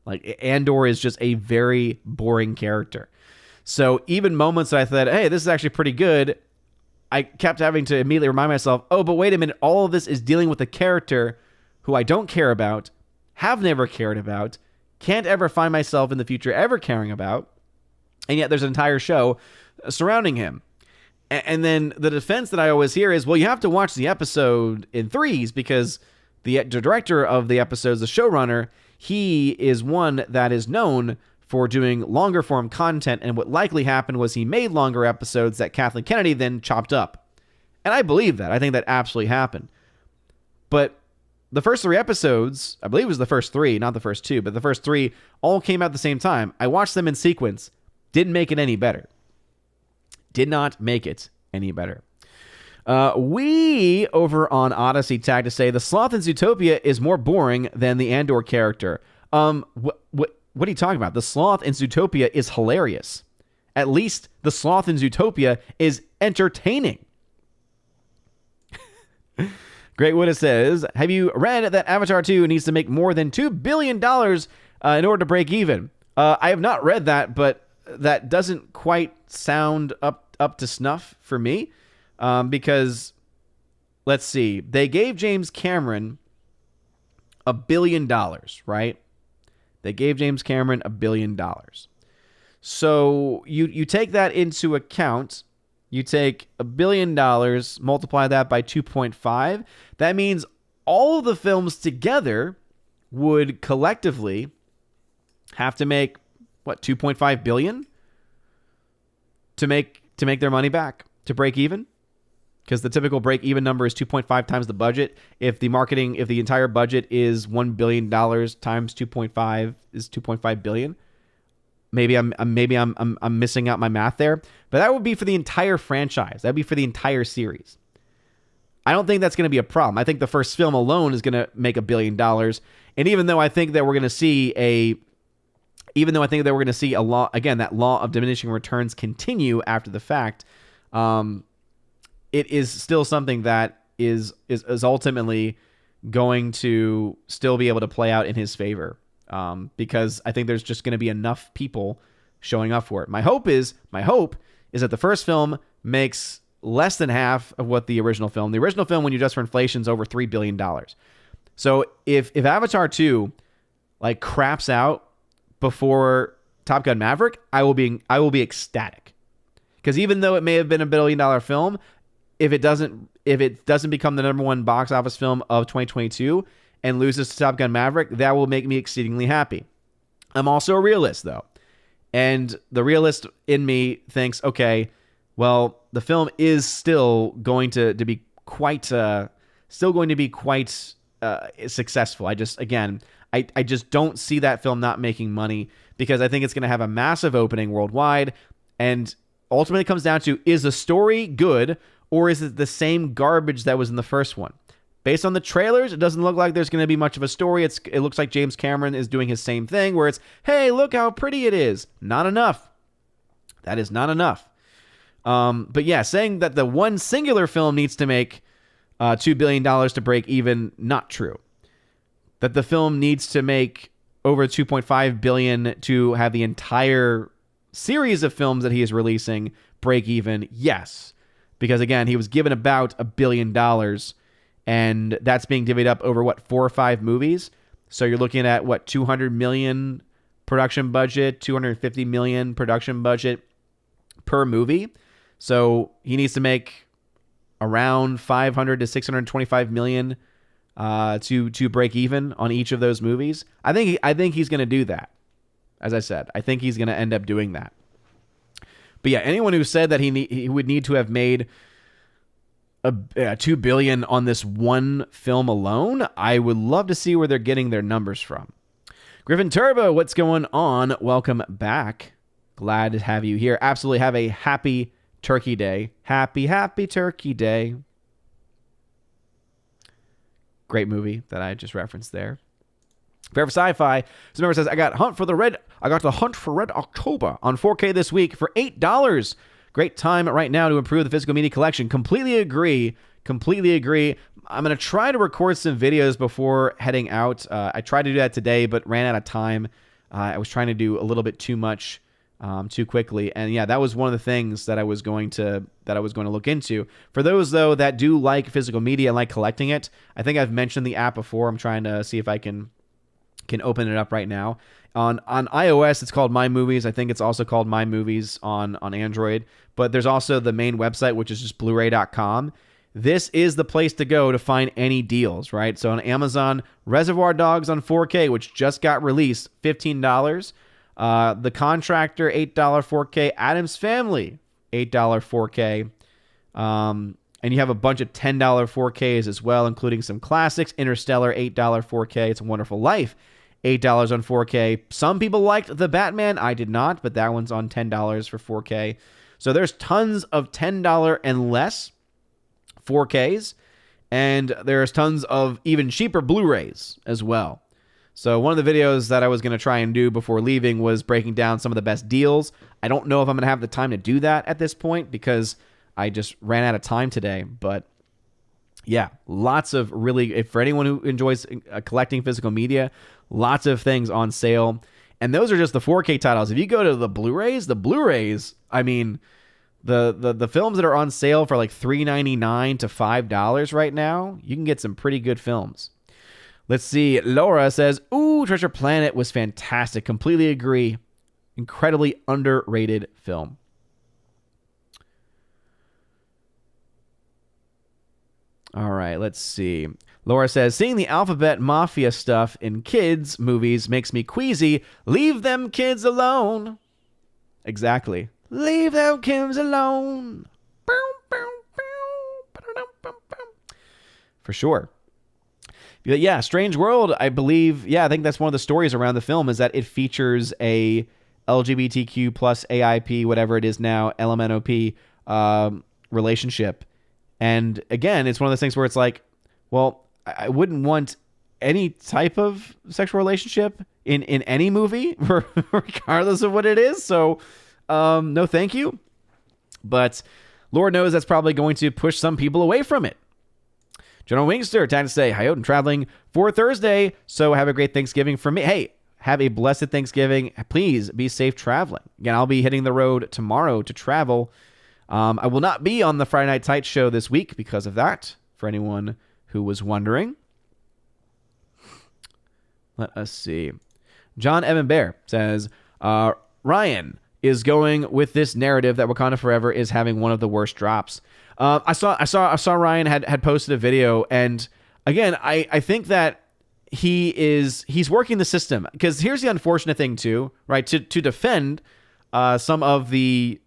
Like, Andor is just a very boring character. So even moments that I thought, hey, this is actually pretty good, I kept having to immediately remind myself, oh, but wait a minute, all of this is dealing with a character who I don't care about, have never cared about, can't ever find myself in the future ever caring about, and yet there's an entire show surrounding him. And then the defense that I always hear is, well, you have to watch the episode in threes because the director of the episodes, the showrunner, he is one that is known for doing longer form content, and what likely happened was he made longer episodes that Kathleen Kennedy then chopped up. And I believe that. I think that absolutely happened. But the first three episodes, I believe it was the first three, not the first two, but the first three all came out at the same time. I watched them in sequence. Didn't make it any better. Did not make it any better. We over on Odyssey tag to say the sloth in Zootopia is more boring than the Andor character. What are you talking about? The sloth in Zootopia is hilarious. At least the sloth in Zootopia is entertaining. Great Widow says, have you read that Avatar 2 needs to make more than $2 billion in order to break even? I have not read that, but that doesn't quite sound up to snuff for me. Because, let's see, they gave James Cameron $1 billion, right? They gave James Cameron $1 billion. So you take that into account. You take $1 billion, multiply that by 2.5. That means all of the films together would collectively have to make, what, $2.5 billion to make their money back, to break even? Because the typical break-even number is 2.5 times the budget. If the entire budget is $1 billion times 2.5 is 2.5 billion. Maybe I'm missing out my math there, but that would be for the entire franchise. That'd be for the entire series. I don't think that's going to be a problem. I think the first film alone is going to make $1 billion, and even though I think that we're going to see a law again, that law of diminishing returns continue after the fact. It is still something that is ultimately going to still be able to play out in his favor, because I think there's just going to be enough people showing up for it. My hope is that the first film makes less than half of what the original film. The original film, when you adjust for inflation, is over $3 billion. So if Avatar 2 like craps out before Top Gun Maverick, I will be ecstatic, because even though it may have been $1 billion film, if it doesn't become the number one box office film of 2022 and loses to Top Gun Maverick, that will make me exceedingly happy. I'm also a realist, though. And the realist in me thinks, okay, well, the film is still going to be quite successful. I just don't see that film not making money, because I think it's going to have a massive opening worldwide. And ultimately it comes down to, is the story good, or is it the same garbage that was in the first one? Based on the trailers, it doesn't look like there's going to be much of a story. It looks like James Cameron is doing his same thing, where it's, hey, look how pretty it is. Not enough. That is not enough. But yeah, saying that the one singular film needs to make $2 billion to break even, not true. That the film needs to make over $2.5 billion to have the entire series of films that he is releasing break even, yes. Because again, he was given about $1 billion, and that's being divvied up over 4 or 5 movies. So you're looking at 200 million production budget, 250 million production budget per movie. So he needs to make around 500 to 625 million to break even on each of those movies. I think he's going to do that. As I said, I think he's going to end up doing that. But yeah, anyone who said that he would need to have made $2 billion on this one film alone, I would love to see where they're getting their numbers from. Griffin Turbo, what's going on? Welcome back. Glad to have you here. Absolutely have a happy Turkey Day. Happy Turkey Day. Great movie that I just referenced there. Forever Sci-Fi. This member says, I got the Hunt for Red October on 4K this week for $8. Great time right now to improve the physical media collection. Completely agree. I'm going to try to record some videos before heading out. I tried to do that today, but ran out of time. I was trying to do a little bit too much too quickly. And yeah, that was one of the things that I was going to look into. For those, though, that do like physical media and like collecting it, I think I've mentioned the app before. I'm trying to see if I can open it up right now. On iOS, it's called My Movies. I think it's also called My Movies on Android. But there's also the main website, which is just Blu-ray.com. This is the place to go to find any deals, right? So on Amazon, Reservoir Dogs on 4K, which just got released, $15. The Contractor, $8 4K. Addams Family, $8 4K. And you have a bunch of $10 4Ks as well, including some classics. Interstellar, $8 4K. It's a Wonderful Life, $8 on 4K. Some people liked The Batman. I did not, but that one's on $10 for 4K. So there's tons of $10 and less 4Ks, and there's tons of even cheaper Blu-rays as well. So one of the videos that I was going to try and do before leaving was breaking down some of the best deals. I don't know if I'm going to have the time to do that at this point because I just ran out of time today. But yeah, lots of really, for anyone who enjoys collecting physical media, lots of things on sale. And those are just the 4K titles. If you go to the Blu-rays, I mean, the films that are on sale for like $3.99 to $5 right now, you can get some pretty good films. Let's see. Laura says, ooh, Treasure Planet was fantastic. Completely agree. Incredibly underrated film. All right, let's see. Laura says, seeing the Alphabet Mafia stuff in kids' movies makes me queasy. Leave them kids alone. Exactly. Leave them kids alone. For sure. Yeah, Strange World, I believe, I think that's one of the stories around the film is that it features a LGBTQ plus AIP, whatever it is now, LMNOP relationship. And again, it's one of those things where it's like, well, I wouldn't want any type of sexual relationship in any movie, regardless of what it is. So, no thank you. But Lord knows that's probably going to push some people away from it. General Wingster, time to say, hi, I'm traveling for Thursday, so have a great Thanksgiving for me. Hey, have a blessed Thanksgiving. Please be safe traveling. Again, I'll be hitting the road tomorrow to travel. I will not be on the Friday Night Tight show this week because of that, for anyone who was wondering. Let us see. John Evan Bear says, Ryan is going with this narrative that Wakanda Forever is having one of the worst drops. I saw Ryan had posted a video, and again, I think that he's working the system, because here's the unfortunate thing too, right? To defend some of the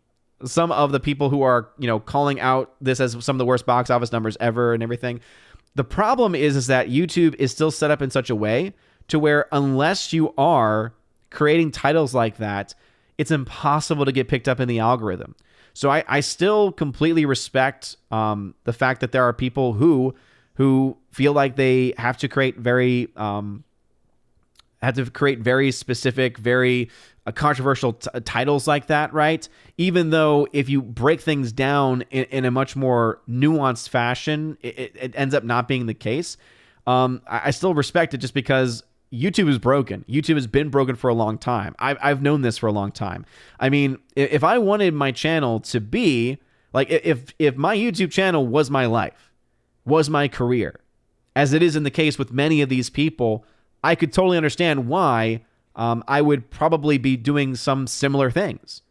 people who are, calling out this as some of the worst box office numbers ever and everything. The problem is that YouTube is still set up in such a way to where unless you are creating titles like that, it's impossible to get picked up in the algorithm. So I still completely respect the fact that there are people who feel like they have to create very specific, very controversial titles like that, right? Even though if you break things down in a much more nuanced fashion, it ends up not being the case. I still respect it just because YouTube is broken. YouTube has been broken for a long time. I've known this for a long time. I mean, if I wanted my channel to be like, if my YouTube channel was my life, was my career, as it is in the case with many of these people, I could totally understand why I would probably be doing some similar things.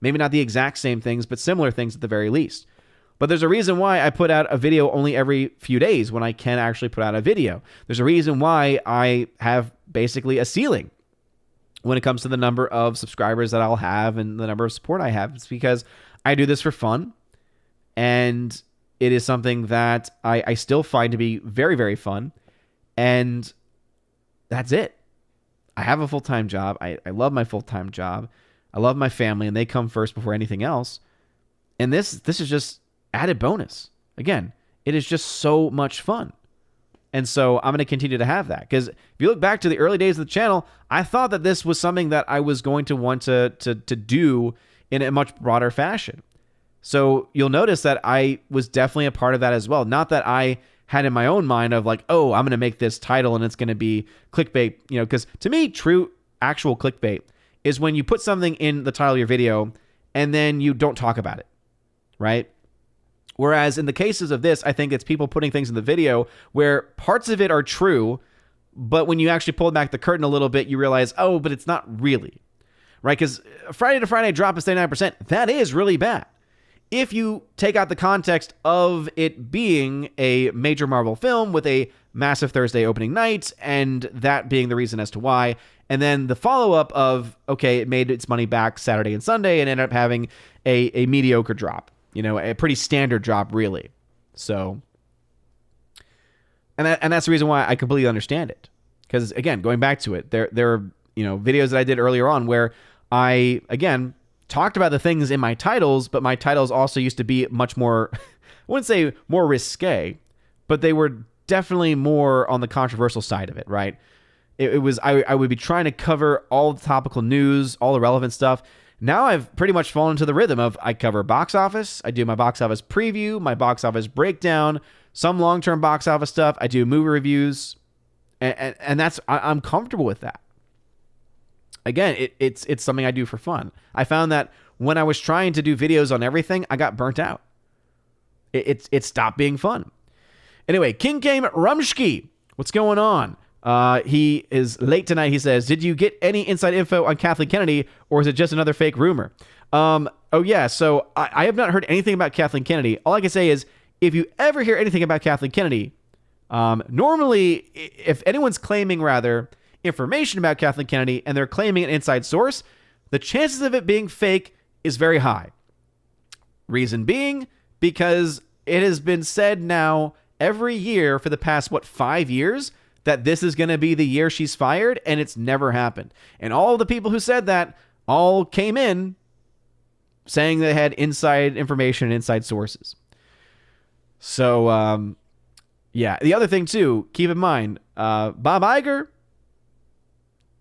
Maybe not the exact same things, but similar things at the very least. But there's a reason why I put out a video only every few days when I can actually put out a video. There's a reason why I have basically a ceiling when it comes to the number of subscribers that I'll have and the number of support I have. It's because I do this for fun, and it is something that I still find to be very, very fun, and that's it. I have a full-time job. I love my full-time job. I love my family, and they come first before anything else. And this is just added bonus. Again, it is just so much fun. And so I'm going to continue to have that, because if you look back to the early days of the channel, I thought that this was something that I was going to want to do in a much broader fashion. So you'll notice that I was definitely a part of that as well. Not that I had in my own mind of like, oh, I'm going to make this title and it's going to be clickbait, because to me, true actual clickbait is when you put something in the title of your video and then you don't talk about it, right? Whereas in the cases of this, I think it's people putting things in the video where parts of it are true, but when you actually pull back the curtain a little bit, you realize, oh, but it's not really, right? Because Friday to Friday drop is 39%. That is really bad. If you take out the context of it being a major Marvel film with a massive Thursday opening night, and that being the reason as to why, and then the follow-up of, okay, it made its money back Saturday and Sunday and ended up having a mediocre drop, a pretty standard drop, really. So, and that's the reason why I completely understand it. Because, again, going back to it, there are, videos that I did earlier on where I, again, talked about the things in my titles, but my titles also used to be much more, I wouldn't say more risque, but they were definitely more on the controversial side of it, right? It was, I would be trying to cover all the topical news, all the relevant stuff. Now I've pretty much fallen into the rhythm of I cover box office, I do my box office preview, my box office breakdown, some long-term box office stuff, I do movie reviews, and that's, I'm comfortable with that. Again, it's something I do for fun. I found that when I was trying to do videos on everything, I got burnt out. It stopped being fun. Anyway, King Came Rumsky, what's going on? He is late tonight. He says, did you get any inside info on Kathleen Kennedy, or is it just another fake rumor? Oh yeah, so I have not heard anything about Kathleen Kennedy. All I can say is, if you ever hear anything about Kathleen Kennedy, normally, if anyone's claiming, rather, information about Kathleen Kennedy and they're claiming an inside source, the chances of it being fake is very high. Reason being, because it has been said now every year for the past, 5 years, that this is going to be the year she's fired, and it's never happened. And all the people who said that all came in saying they had inside information and inside sources. So, yeah. The other thing, too, keep in mind, Bob Iger,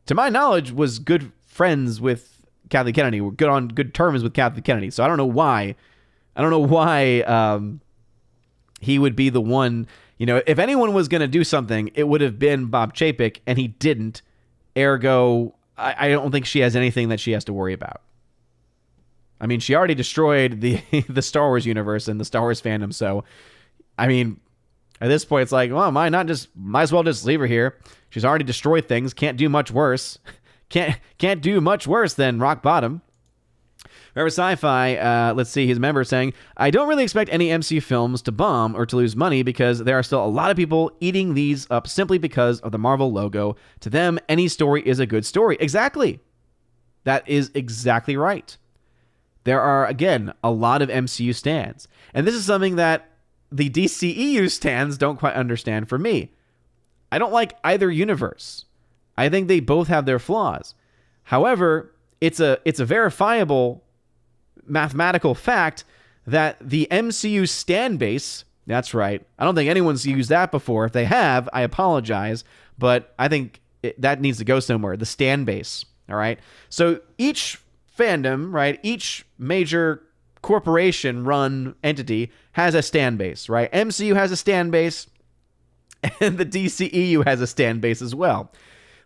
to my knowledge, was good friends with Kathleen Kennedy. We're good on good terms with Kathleen Kennedy. So I don't know why. He would be the one. If anyone was going to do something, it would have been Bob Chapek, and he didn't. Ergo, I don't think she has anything that she has to worry about. I mean, she already destroyed the Star Wars universe and the Star Wars fandom. So, I mean, at this point, it's like, well, might as well just leave her here. She's already destroyed things. Can't do much worse. Can't do much worse than rock bottom. Forever Sci-Fi, let's see, his member saying, I don't really expect any MCU films to bomb or to lose money because there are still a lot of people eating these up simply because of the Marvel logo. To them, any story is a good story. Exactly. That is exactly right. There are, again, a lot of MCU stans. And this is something that the DCEU stans don't quite understand for me. I don't like either universe. I think they both have their flaws. However, it's a verifiable mathematical fact that the MCU stan base, that's right, I don't think anyone's used that before. If they have, I apologize, but I think that needs to go somewhere, the stan base, all right? So each fandom, right, each major corporation-run entity has a stan base, right? MCU has a stan base, and the DCEU has a stan base as well.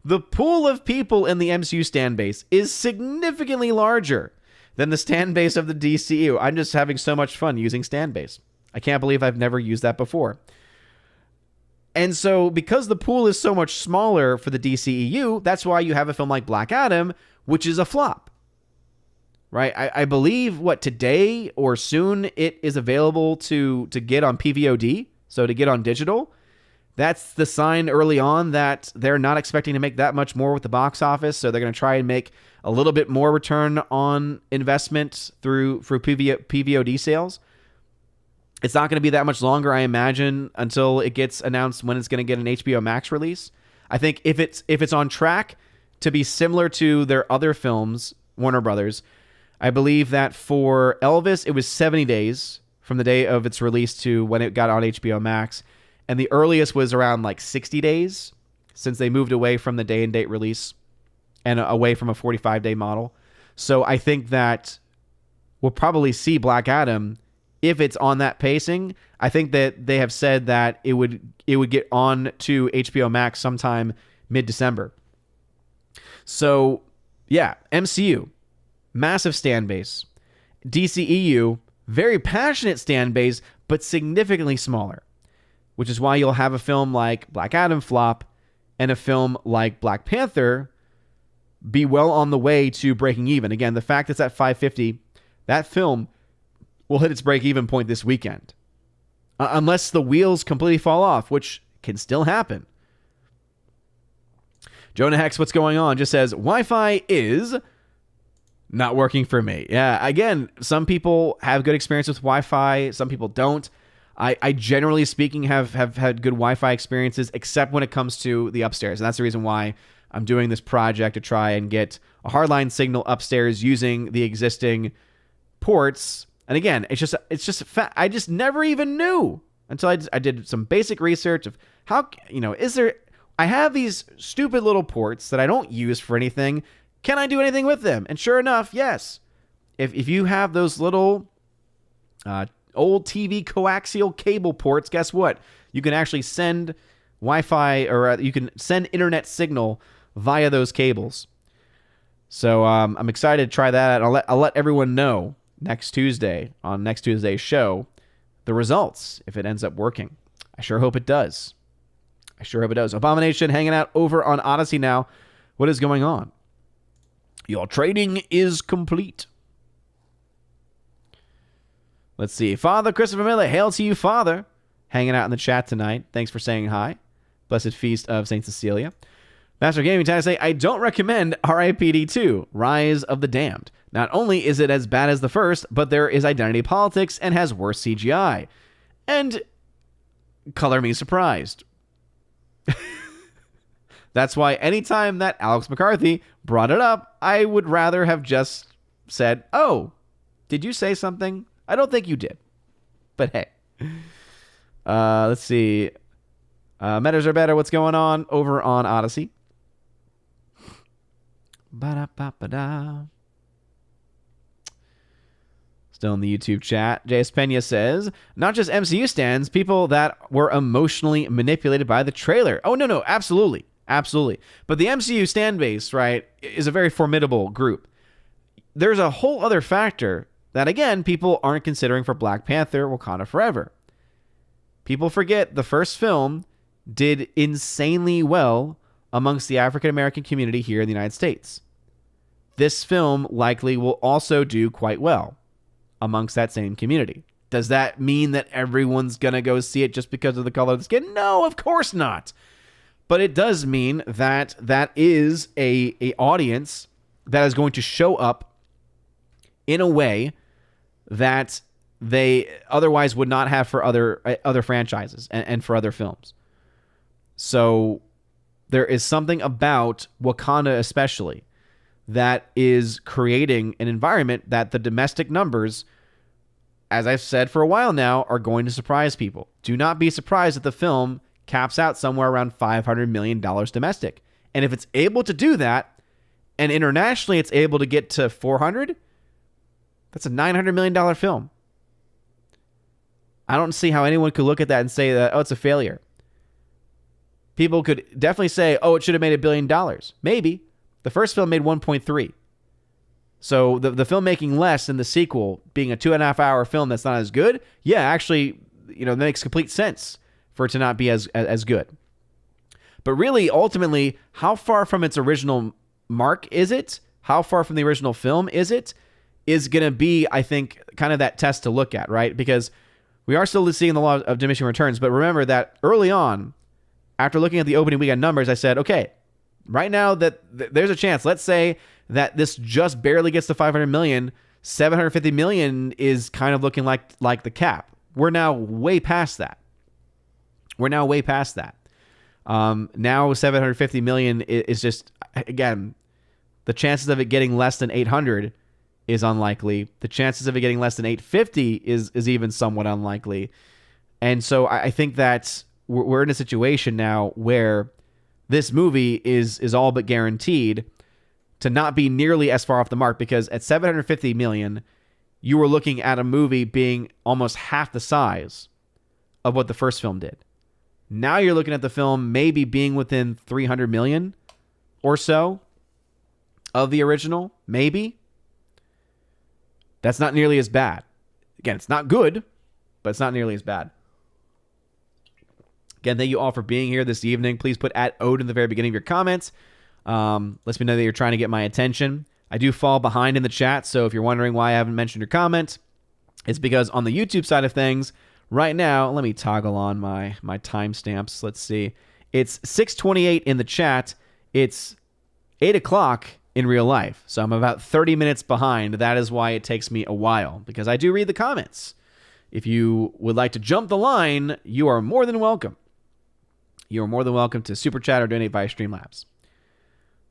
The pool of people in the MCU stan base is significantly larger than the stan base of the DCEU. I'm just having so much fun using stan base. I can't believe I've never used that before. And so because the pool is so much smaller for the DCEU, that's why you have a film like Black Adam, which is a flop. right? I believe today or soon it is available to get on PVOD, so to get on digital. That's the sign early on that they're not expecting to make that much more with the box office, so they're going to try and make a little bit more return on investment through PVOD sales. It's not going to be that much longer, I imagine, until it gets announced when it's going to get an HBO Max release. I think if it's on track to be similar to their other films, Warner Brothers, I believe that for Elvis, it was 70 days from the day of its release to when it got on HBO Max. And the earliest was around like 60 days since they moved away from the day and date release and away from a 45-day model. So I think that we'll probably see Black Adam if it's on that pacing. I think that they have said that it would get on to HBO Max sometime mid-December. So yeah, MCU, massive stand base. DCEU, very passionate stand base, but significantly smaller, which is why you'll have a film like Black Adam flop and a film like Black Panther be well on the way to breaking even. Again, the fact it's at 550, that film will hit its break-even point this weekend. Unless the wheels completely fall off, which can still happen. Jonah Hex, what's going on? Just says, Wi-Fi is not working for me. Yeah, again, some people have good experience with Wi-Fi. Some people don't. I generally speaking have had good Wi-Fi experiences, except when it comes to the upstairs. And that's the reason why I'm doing this project, to try and get a hardline signal upstairs using the existing ports. And again, it's just I just never even knew until I did some basic research of how, I have these stupid little ports that I don't use for anything. Can I do anything with them? And sure enough, yes. If you have those little old TV coaxial cable ports, guess what? You can actually send Wi-Fi, or you can send internet signal via those cables. So I'm excited to try that out. I'll let everyone know next Tuesday on next Tuesday's show the results if it ends up working. I sure hope it does. Abomination hanging out over on Odyssey now. What is going on? Your trading is complete. Let's see. Father Christopher Miller, hail to you, Father. Hanging out in the chat tonight. Thanks for saying hi. Blessed Feast of St. Cecilia. Master Gaming trying to say, I don't recommend RIPD 2, Rise of the Damned. Not only is it as bad as the first, but there is identity politics and has worse CGI. And color me surprised. That's why anytime that Alex McCarthy brought it up, I would rather have just said, oh, did you say something? I don't think you did. But hey. Let's see. Metas are better. What's going on over on Odyssey? Ba-da-ba-ba-da. Still in the YouTube chat. JS Pena says, not just MCU stands, people that were emotionally manipulated by the trailer. Oh, no, absolutely. Absolutely. But the MCU stand base, right, is a very formidable group. There's a whole other factor that, again, people aren't considering for Black Panther, Wakanda Forever. People forget the first film did insanely well amongst the African American community here in the United States. This film likely will also do quite well amongst that same community. Does that mean that everyone's going to go see it just because of the color of the skin? No, of course not. But it does mean that that is a audience that is going to show up in a way that they otherwise would not have for other franchises and for other films. So there is something about Wakanda especially that is creating an environment that the domestic numbers, as I've said for a while now, are going to surprise people. Do not be surprised that the film caps out somewhere around $500 million domestic. And if it's able to do that, and internationally it's able to get to 400, that's a $900 million film. I don't see how anyone could look at that and say that, oh, it's a failure. People could definitely say, oh, it should have made $1 billion. Maybe. The first film made 1.3. So the film making less than the sequel being a 2.5 hour film that's not as good, yeah, actually, that makes complete sense for it to not be as good. But really, ultimately, how far from its original mark is it? How far from the original film is it? is going to be, I think, kind of that test to look at, right? Because we are still seeing the law of diminishing returns. But remember that early on, after looking at the opening weekend numbers, I said, okay, right now that there's a chance. Let's say that this just barely gets to 500 million. 750 million is kind of looking like the cap. We're now way past that. Now 750 million is just, again, the chances of it getting less than 800 is unlikely. The chances of it getting less than 850 is even somewhat unlikely. And so I think that we're in a situation now where this movie is all but guaranteed to not be nearly as far off the mark, because at 750 million, you were looking at a movie being almost half the size of what the first film did. Now you're looking at the film maybe being within 300 million or so of the original, maybe. That's not nearly as bad. Again, it's not good, but it's not nearly as bad. Again, thank you all for being here this evening. Please put @Ode in the very beginning of your comments. Lets me know that you're trying to get my attention. I do fall behind in the chat, so if you're wondering why I haven't mentioned your comment, it's because on the YouTube side of things, right now, let me toggle on my timestamps. Let's see. It's 6:28 in the chat. It's 8 o'clock in real life, so I'm about 30 minutes behind. That is why it takes me a while, because I do read the comments. If you would like to jump the line, you are more than welcome. You are more than welcome to Super Chat or donate via Streamlabs.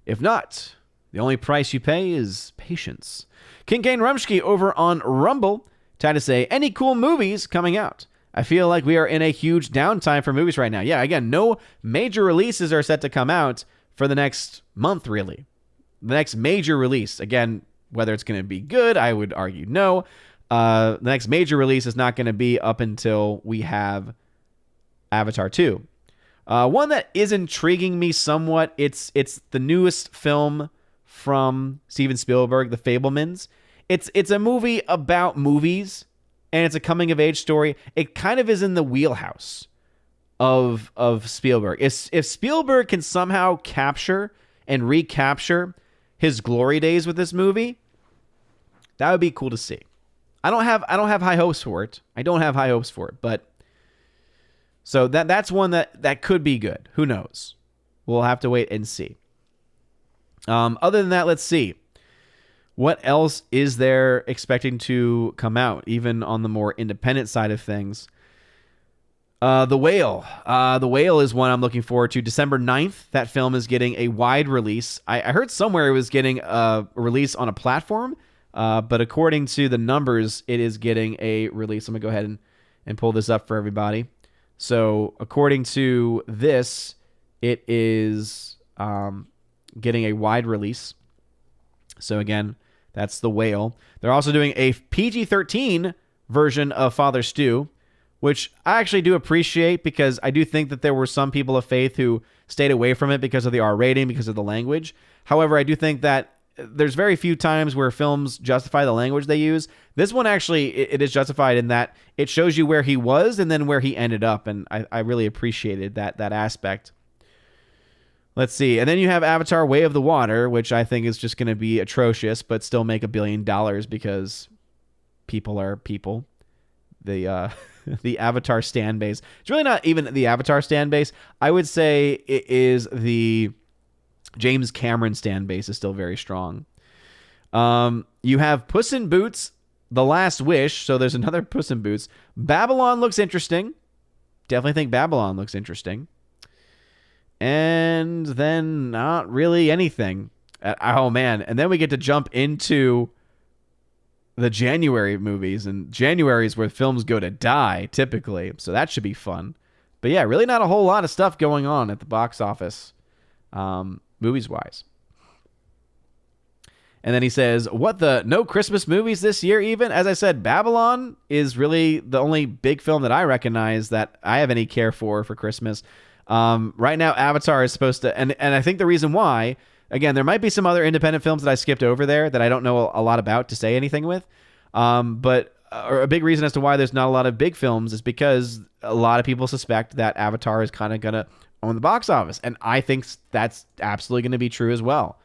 If not, the only price you pay is patience. King Kane Rumsky over on Rumble tried to say, any cool movies coming out? I feel like we are in a huge downtime for movies right now. Yeah, again, no major releases are set to come out for the next month, really. The next major release, again, whether it's going to be good, I would argue no. The next major release is not going to be up until we have Avatar 2. One that is intriguing me somewhat, it's the newest film from Steven Spielberg, The Fabelmans. It's a movie about movies, and it's a coming-of-age story. It kind of is in the wheelhouse of Spielberg. If Spielberg can somehow capture and recapture his glory days with this movie, that would be cool to see. I don't have high hopes for it. But so that's one that could be good. Who knows? We'll have to wait and see. Other than that, let's see. What else is there expecting to come out, even on the more independent side of things? The Whale. The Whale is one I'm looking forward to. December 9th, that film is getting a wide release. I heard somewhere it was getting a release on a platform, but according to the numbers, it is getting a release. I'm going to go ahead and pull this up for everybody. So according to this, it is getting a wide release. So again, that's The Whale. They're also doing a PG-13 version of Father Stew, which I actually do appreciate, because I do think that there were some people of faith who stayed away from it because of the R rating, because of the language. However, I do think that there's very few times where films justify the language they use. This one actually, it is justified in that it shows you where he was and then where he ended up, and I really appreciated that aspect. Let's see. And then you have Avatar Way of the Water, which I think is just going to be atrocious, but still make $1 billion because people are people. The Avatar stan base. It's really not even the Avatar stan base. I would say it is the James Cameron stan base is still very strong. You have Puss in Boots, The Last Wish. So there's another Puss in Boots. Babylon looks interesting. Definitely think Babylon looks interesting. And then not really anything. Oh, man. And then we get to jump into the January movies. And January is where films go to die, typically. So that should be fun. But yeah, really not a whole lot of stuff going on at the box office, movies-wise. And then he says, what the? No Christmas movies this year even? As I said, Babylon is really the only big film that I recognize that I have any care for Christmas. Right now, Avatar is supposed to, and I think the reason why, again, there might be some other independent films that I skipped over there that I don't know a lot about to say anything with. But a big reason as to why there's not a lot of big films is because a lot of people suspect that Avatar is kind of going to own the box office. And I think that's absolutely going to be true as well.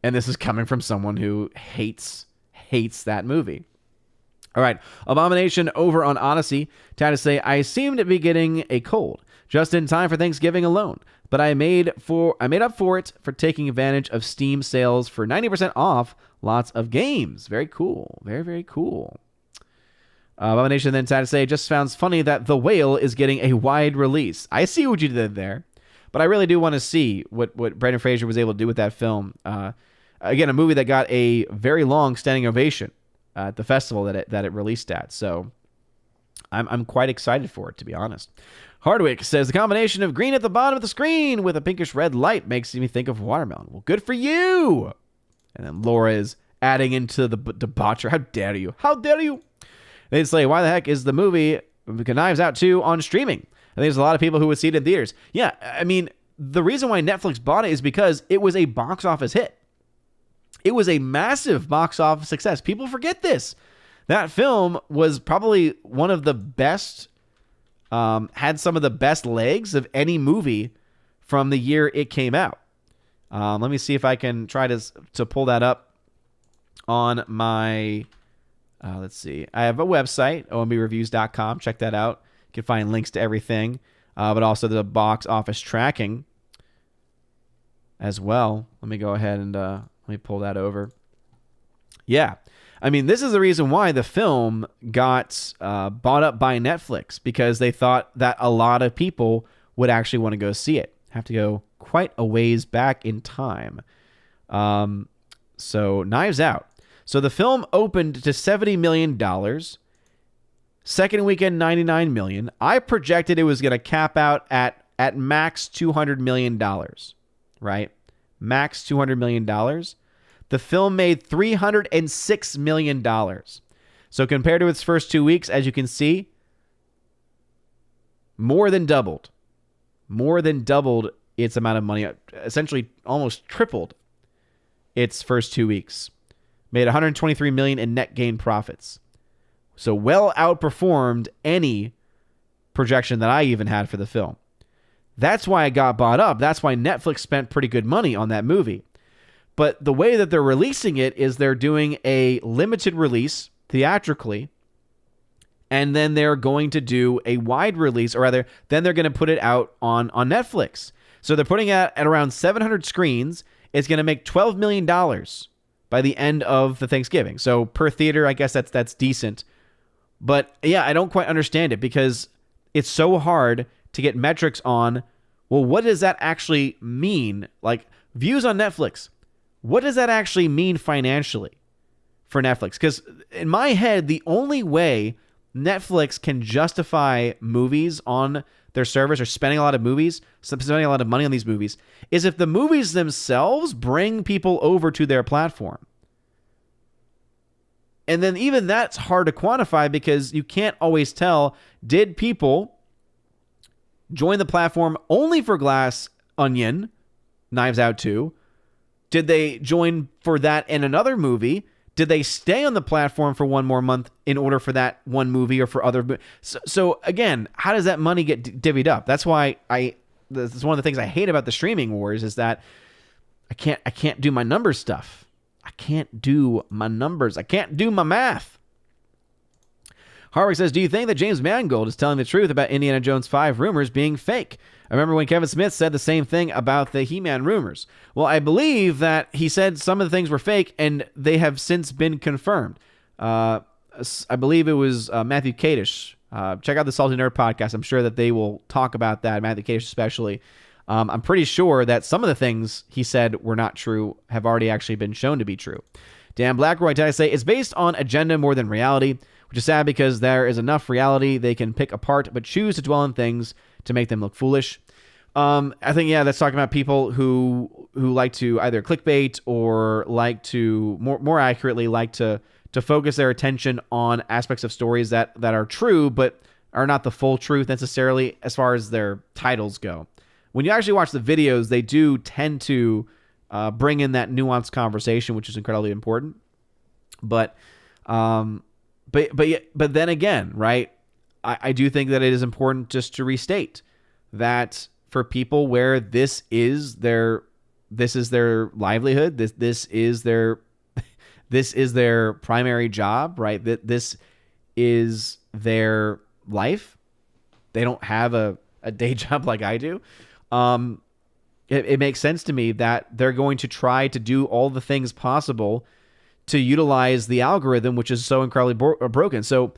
And this is coming from someone who hates hates that movie. All right, Abomination over on Odyssey. Tad to say, I seem to be getting a cold just in time for Thanksgiving alone, but I made up for it for taking advantage of Steam sales for 90% off lots of games. Very cool. Very, very cool. Abomination then Tad to say, just sounds funny that The Whale is getting a wide release. I see what you did there, but I really do want to see what Brendan Fraser was able to do with that film. Again, a movie that got a very long standing ovation at the festival that it released at. So I'm quite excited for it, to be honest. Hardwick says, the combination of green at the bottom of the screen with a pinkish red light makes me think of watermelon. Well, good for you. And then Laura is adding into the debauchery. How dare you? How dare you? They say, why the heck is the movie Knives Out 2 on streaming? I think there's a lot of people who would see it in theaters. Yeah, I mean, the reason why Netflix bought it is because it was a box office hit. It was a massive box office success. People forget this. That film was probably one of the best, had some of the best legs of any movie from the year it came out. Let me see if I can try to pull that up on my, let's see. I have a website, ombreviews.com. Check that out. You can find links to everything, but also the box office tracking as well. Let me go ahead and let me pull that over. Yeah. I mean, this is the reason why the film got bought up by Netflix, because they thought that a lot of people would actually want to go see it. Have to go quite a ways back in time. So Knives Out. So the film opened to $70 million. Second weekend, $99 million. I projected it was going to cap out at max $200 million, right? Max $200 million. The film made $306 million. So compared to its first 2 weeks, as you can see, more than doubled. More than doubled its amount of money. Essentially almost tripled its first 2 weeks. Made $123 million in net gain profits. So well outperformed any projection that I even had for the film. That's why it got bought up. That's why Netflix spent pretty good money on that movie. But the way that they're releasing it is they're doing a limited release theatrically, and then they're going to do a wide release, or rather, then they're going to put it out on Netflix. So they're putting it at around 700 screens. It's going to make $12 million by the end of the Thanksgiving. So per theater, I guess that's decent. But yeah, I don't quite understand it, because it's so hard to get metrics on, well, what does that actually mean? Like, views on Netflix, what does that actually mean financially for Netflix? Because in my head, the only way Netflix can justify movies on their service, or spending a lot of money on these movies, is if the movies themselves bring people over to their platform. And then even that's hard to quantify, because you can't always tell, did people join the platform only for Glass Onion, Knives Out 2? Did they join for that and another movie? Did they stay on the platform for one more month in order for that one movie or for other? So again, how does that money get divvied up? That's why that's one of the things I hate about the streaming wars, is that I can't do my numbers stuff. I can't do my numbers. I can't do my math. Harwick says, do you think that James Mangold is telling the truth about Indiana Jones 5 rumors being fake? I remember when Kevin Smith said the same thing about the He-Man rumors. Well, I believe that he said some of the things were fake, and they have since been confirmed. I believe it was Matthew Kadish. Check out the Salty Nerd podcast. I'm sure that they will talk about that, Matthew Kadish especially. I'm pretty sure that some of the things he said were not true have already actually been shown to be true. Dan Blackroy, I say, it's based on agenda more than reality, which is sad because there is enough reality they can pick apart, but choose to dwell on things to make them look foolish. I think, yeah, that's talking about people who like to either clickbait or like to, more accurately, like to focus their attention on aspects of stories that are true, but are not the full truth necessarily as far as their titles go. When you actually watch the videos, they do tend to bring in that nuanced conversation, which is incredibly important. But then again, right? I do think that it is important just to restate that for people where this is their livelihood, this is their this is their primary job, right? That this is their life. They don't have a day job like I do. It makes sense to me that they're going to try to do all the things possible to utilize the algorithm, which is so incredibly broken. So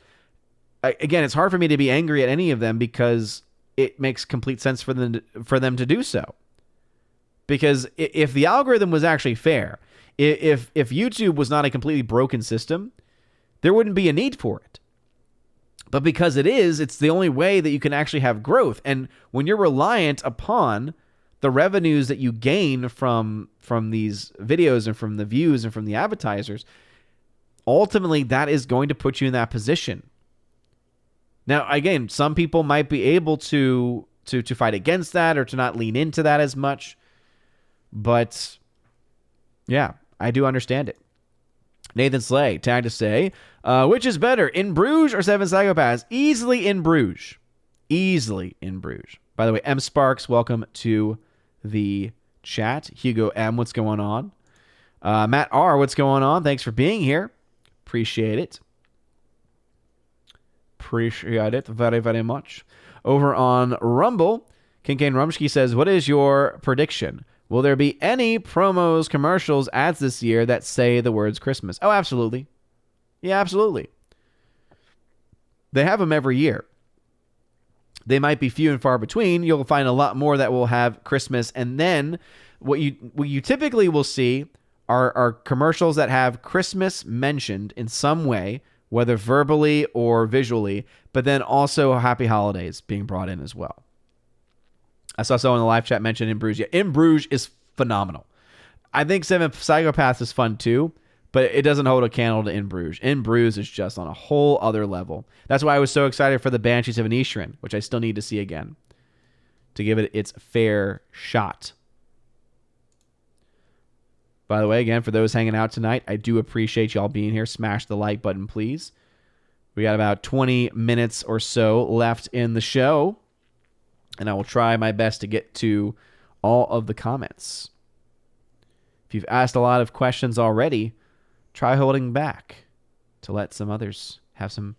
again, it's hard for me to be angry at any of them because it makes complete sense for them to do so. Because if the algorithm was actually fair, if YouTube was not a completely broken system, there wouldn't be a need for it. But because it is, it's the only way that you can actually have growth. And when you're reliant upon the revenues that you gain from these videos and from the views and from the advertisers, ultimately that is going to put you in that position. Now, again, some people might be able to fight against that or to not lean into that as much. But yeah, I do understand it. Nathan Slay tagged to say, which is better, In Bruges or Seven Psychopaths? Easily In Bruges. Easily In Bruges. By the way, M Sparks, welcome to the chat. Hugo M, what's going on? Matt R, what's going on? Thanks for being here. Appreciate it. Appreciate it very, very much. Over on Rumble, King Kane Rumsky says, what is your prediction? Will there be any promos, commercials, ads this year that say the words Christmas? Oh, absolutely. Yeah, absolutely. They have them every year. They might be few and far between. You'll find a lot more that will have Christmas. And then what you typically will see are commercials that have Christmas mentioned in some way, whether verbally or visually, but then also Happy Holidays being brought in as well. I saw someone in the live chat mention In Bruges. Yeah, In Bruges is phenomenal. I think Seven Psychopaths is fun too, but it doesn't hold a candle to In Bruges. In Bruges is just on a whole other level. That's why I was so excited for the Banshees of Inisherin, which I still need to see again to give it its fair shot. By the way, again, for those hanging out tonight, I do appreciate y'all being here. Smash the like button, please. We got about 20 minutes or so left in the show, and I will try my best to get to all of the comments. If you've asked a lot of questions already, try holding back to let some others have some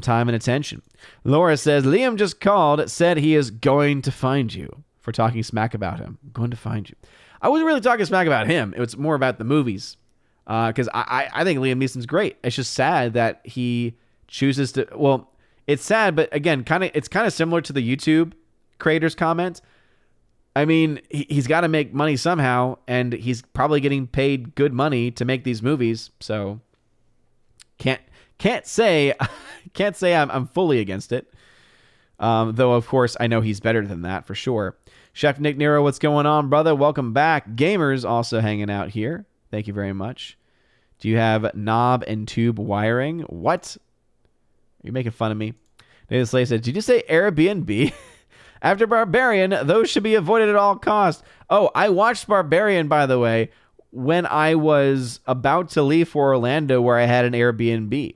time and attention. Laura says, Liam just called, said he is going to find you for talking smack about him. I'm going to find you. I wasn't really talking smack about him. It was more about the movies. Because I think Liam Neeson's great. It's just sad that he chooses to... Well, it's sad, but again, it's kind of similar to the YouTube creators' comment. I mean, he's got to make money somehow, and he's probably getting paid good money to make these movies. So can't say I'm fully against it. Though of course I know he's better than that for sure. Chef Nick Nero, what's going on, brother? Welcome back. Gamers also hanging out here. Thank you very much. Do you have knob and tube wiring? What? Are you making fun of me? Nathan Slay said, did you say Airbnb? After Barbarian, those should be avoided at all costs. Oh, I watched Barbarian, by the way, when I was about to leave for Orlando, where I had an Airbnb.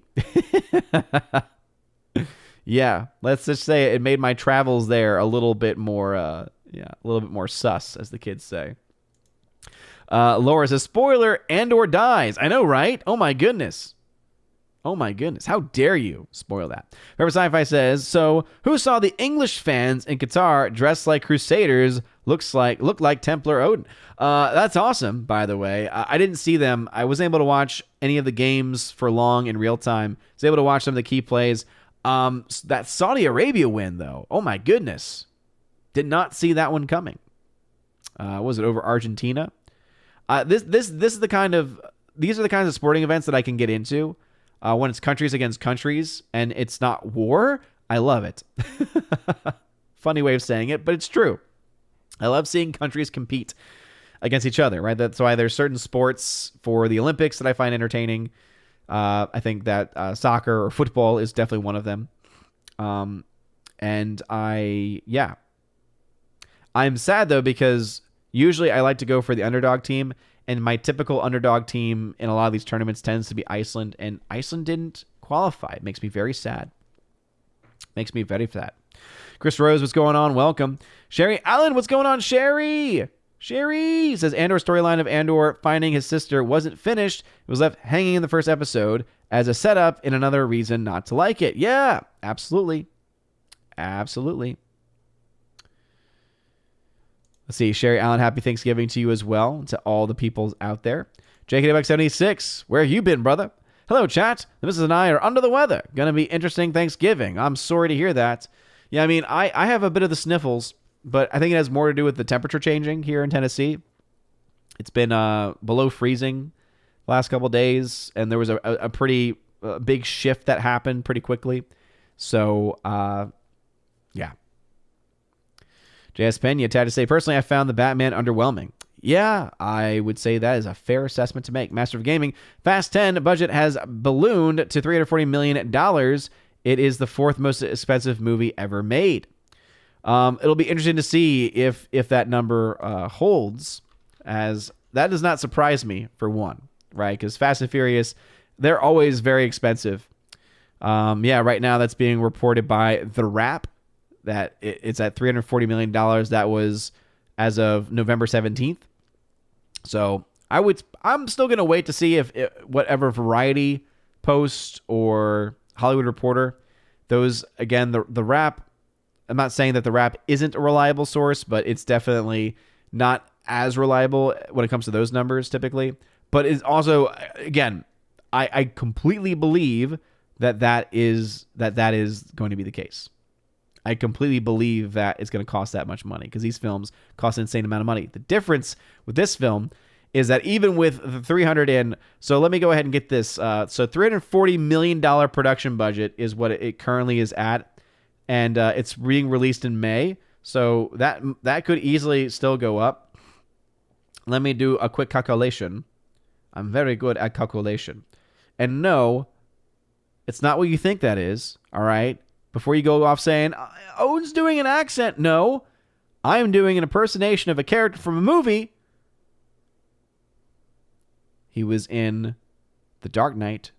Yeah, let's just say it made my travels there a little bit more, a little bit more sus, as the kids say. Laura says, spoiler and/or dies. I know, right? Oh my goodness. Oh my goodness. How dare you spoil that? Forever Sci-Fi says, so who saw the English fans in Qatar dressed like Crusaders look like Templar Odin? That's awesome, by the way. I didn't see them. I wasn't able to watch any of the games for long in real time. I was able to watch some of the key plays. That Saudi Arabia win, though. Oh my goodness. Did not see that one coming. Was it over Argentina? These are the kinds of sporting events that I can get into. When it's countries against countries and it's not war, I love it. Funny way of saying it, but it's true. I love seeing countries compete against each other, right? That's why there's certain sports for the Olympics that I find entertaining. I think that soccer or football is definitely one of them. I'm sad, though, because usually I like to go for the underdog team. And my typical underdog team in a lot of these tournaments tends to be Iceland. And Iceland didn't qualify. It makes me very sad. Makes me very sad. Chris Rose, what's going on? Welcome. Sherry Allen, what's going on, Sherry? Sherry says Andor storyline of Andor finding his sister wasn't finished. It was left hanging in the first episode as a setup and another reason not to like it. Yeah, absolutely. Absolutely. Let's see. Sherry Allen, happy Thanksgiving to you as well, to all the people out there. JKWX76, where you been, brother? Hello, chat. The missus and I are under the weather. Gonna be interesting Thanksgiving. I'm sorry to hear that. Yeah, I mean, I have a bit of the sniffles, but I think it has more to do with the temperature changing here in Tennessee. It's been below freezing last couple days, and there was a pretty big shift that happened pretty quickly. So, yeah. JS Pena, had to say, personally, I found the Batman underwhelming. Yeah, I would say that is a fair assessment to make. Master of Gaming, Fast 10 budget has ballooned to $340 million. It is the fourth most expensive movie ever made. It'll be interesting to see if that number holds, as that does not surprise me, for one, right? Because Fast and Furious, they're always very expensive. Yeah, right now that's being reported by The Wrap that it's at $340 million. That was as of November 17th. So I'm still going to wait to see if whatever Variety Post or Hollywood Reporter, those, again, the Wrap, I'm not saying that The Wrap isn't a reliable source, but it's definitely not as reliable when it comes to those numbers typically. But it's also, again, I completely believe that is going to be the case. I completely believe that it's going to cost that much money because these films cost an insane amount of money. The difference with this film is that even with the 300 in, so let me go ahead and get this. So $340 million production budget is what it currently is at, and it's being released in May. So that could easily still go up. Let me do a quick calculation. I'm very good at calculation. And no, it's not what you think that is, all right? Before you go off saying, Owen's doing an accent. No, I am doing an impersonation of a character from a movie. He was in The Dark Knight,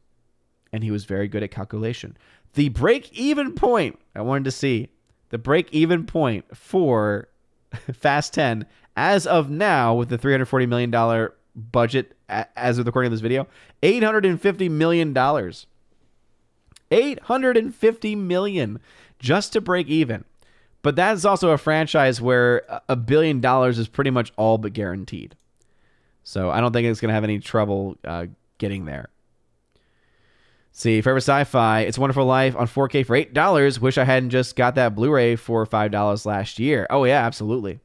and he was very good at calculation. The break-even point, I wanted to see, the break-even point for Fast 10, as of now, with the $340 million budget, as of the recording of this video, $850 million. $850 million just to break even. But that is also a franchise where $1 billion is pretty much all but guaranteed. So I don't think it's going to have any trouble getting there. See, Forever Sci-Fi, It's a Wonderful Life on 4K for $8. Wish I hadn't just got that Blu-ray for $5 last year. Oh, yeah, absolutely.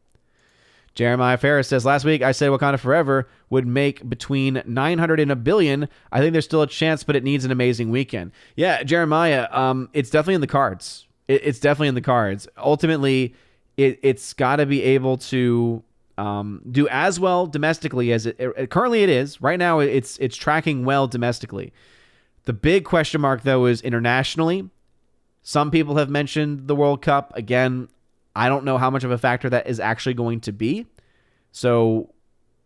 Jeremiah Ferris says, last week I said Wakanda Forever would make between 900 and $1 billion. I think there's still a chance, but it needs an amazing weekend. Yeah, Jeremiah, it's definitely in the cards. It's definitely in the cards. Ultimately, it's got to be able to do as well domestically as it currently it is. Right now, it's tracking well domestically. The big question mark, though, is internationally. Some people have mentioned the World Cup. Again, I don't know how much of a factor that is actually going to be. So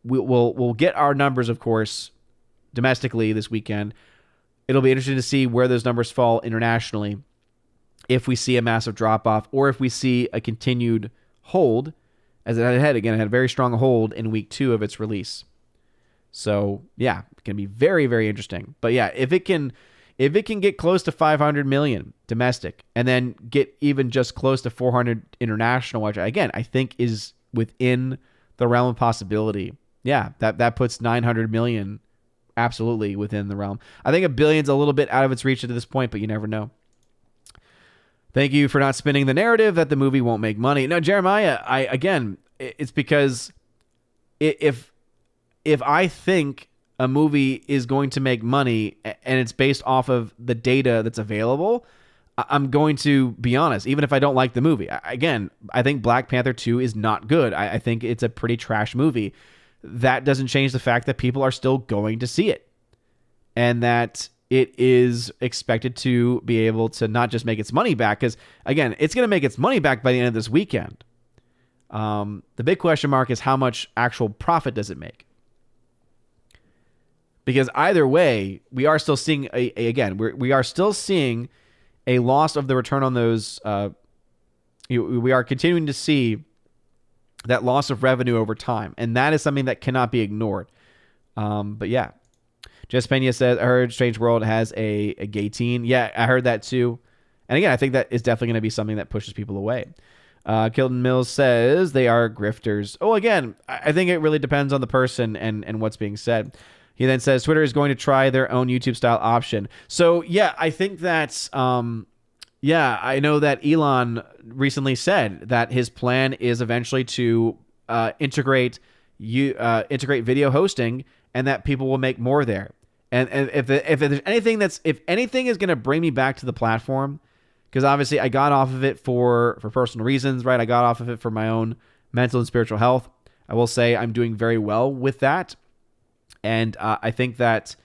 we'll get our numbers, of course, domestically this weekend. It'll be interesting to see where those numbers fall internationally, if we see a massive drop-off or if we see a continued hold, as it had a very strong hold in week 2 of its release. So, yeah, it can be very, very interesting. But, yeah, if it can get close to 500 million domestic and then get even just close to 400 international, which again I think is within the realm of possibility. Yeah, that puts 900 million absolutely within the realm. I think $1 billion's a little bit out of its reach at this point, but you never know. Thank you for not spinning the narrative that the movie won't make money. No, Jeremiah, it's because if I think a movie is going to make money and it's based off of the data that's available, I'm going to be honest, even if I don't like the movie. Again, I think Black Panther 2 is not good. I think it's a pretty trash movie. That doesn't change the fact that people are still going to see it and that it is expected to be able to not just make its money back, because, again, it's going to make its money back by the end of this weekend. The big question mark is how much actual profit does it make? Because either way, we are still seeing we are still seeing a loss of the return on those. We are continuing to see that loss of revenue over time. And that is something that cannot be ignored. But yeah. Jess Pena says, I heard Strange World has a gay teen. Yeah, I heard that too. And again, I think that is definitely going to be something that pushes people away. Kilton Mills says they are grifters. Oh, again, I think it really depends on the person and what's being said. He then says Twitter is going to try their own YouTube style option. So yeah, I think that's, I know that Elon recently said that his plan is eventually to integrate video hosting, and that people will make more there. And if there's anything if anything is going to bring me back to the platform, because obviously I got off of it for personal reasons, right? I got off of it for my own mental and spiritual health. I will say I'm doing very well with that. And I think that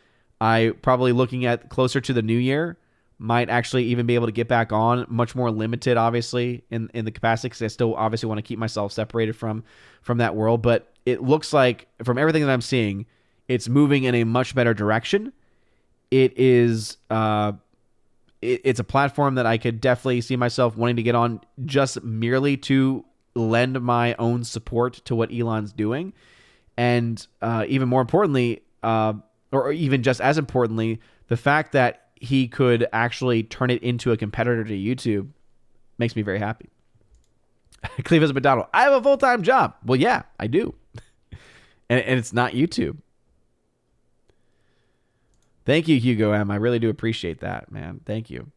I probably looking at closer to the new year might actually even be able to get back on, much more limited, obviously, in the capacity, because I still obviously want to keep myself separated from that world. But it looks like, from everything that I'm seeing, it's moving in a much better direction. It is... it's a platform that I could definitely see myself wanting to get on, just merely to lend my own support to what Elon's doing. And even more importantly, or even just as importantly, the fact that he could actually turn it into a competitor to YouTube makes me very happy. Cleveland McDonald, I have a full-time job. Well, yeah, I do. and it's not YouTube. Thank you, Hugo M. I really do appreciate that, man. Thank you.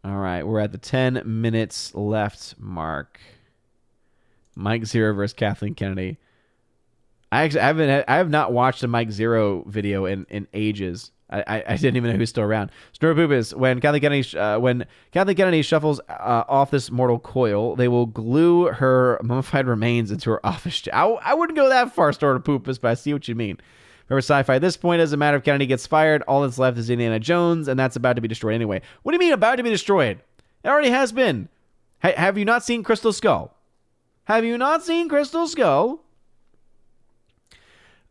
All right, we're at the 10 minutes left mark. Mike Zero versus Kathleen Kennedy. I have not watched a Mike Zero video in ages. I didn't even know who's still around. Snorpoopus, when Kathleen Kennedy shuffles off this mortal coil, they will glue her mummified remains into her office chair. I wouldn't go that far, Snorpoopus, but I see what you mean. Remember, sci-fi at this point, doesn't matter if Kennedy gets fired. All that's left is Indiana Jones, and that's about to be destroyed anyway. What do you mean about to be destroyed? It already has been. Have you not seen Crystal Skull? Have you not seen Crystal Skull?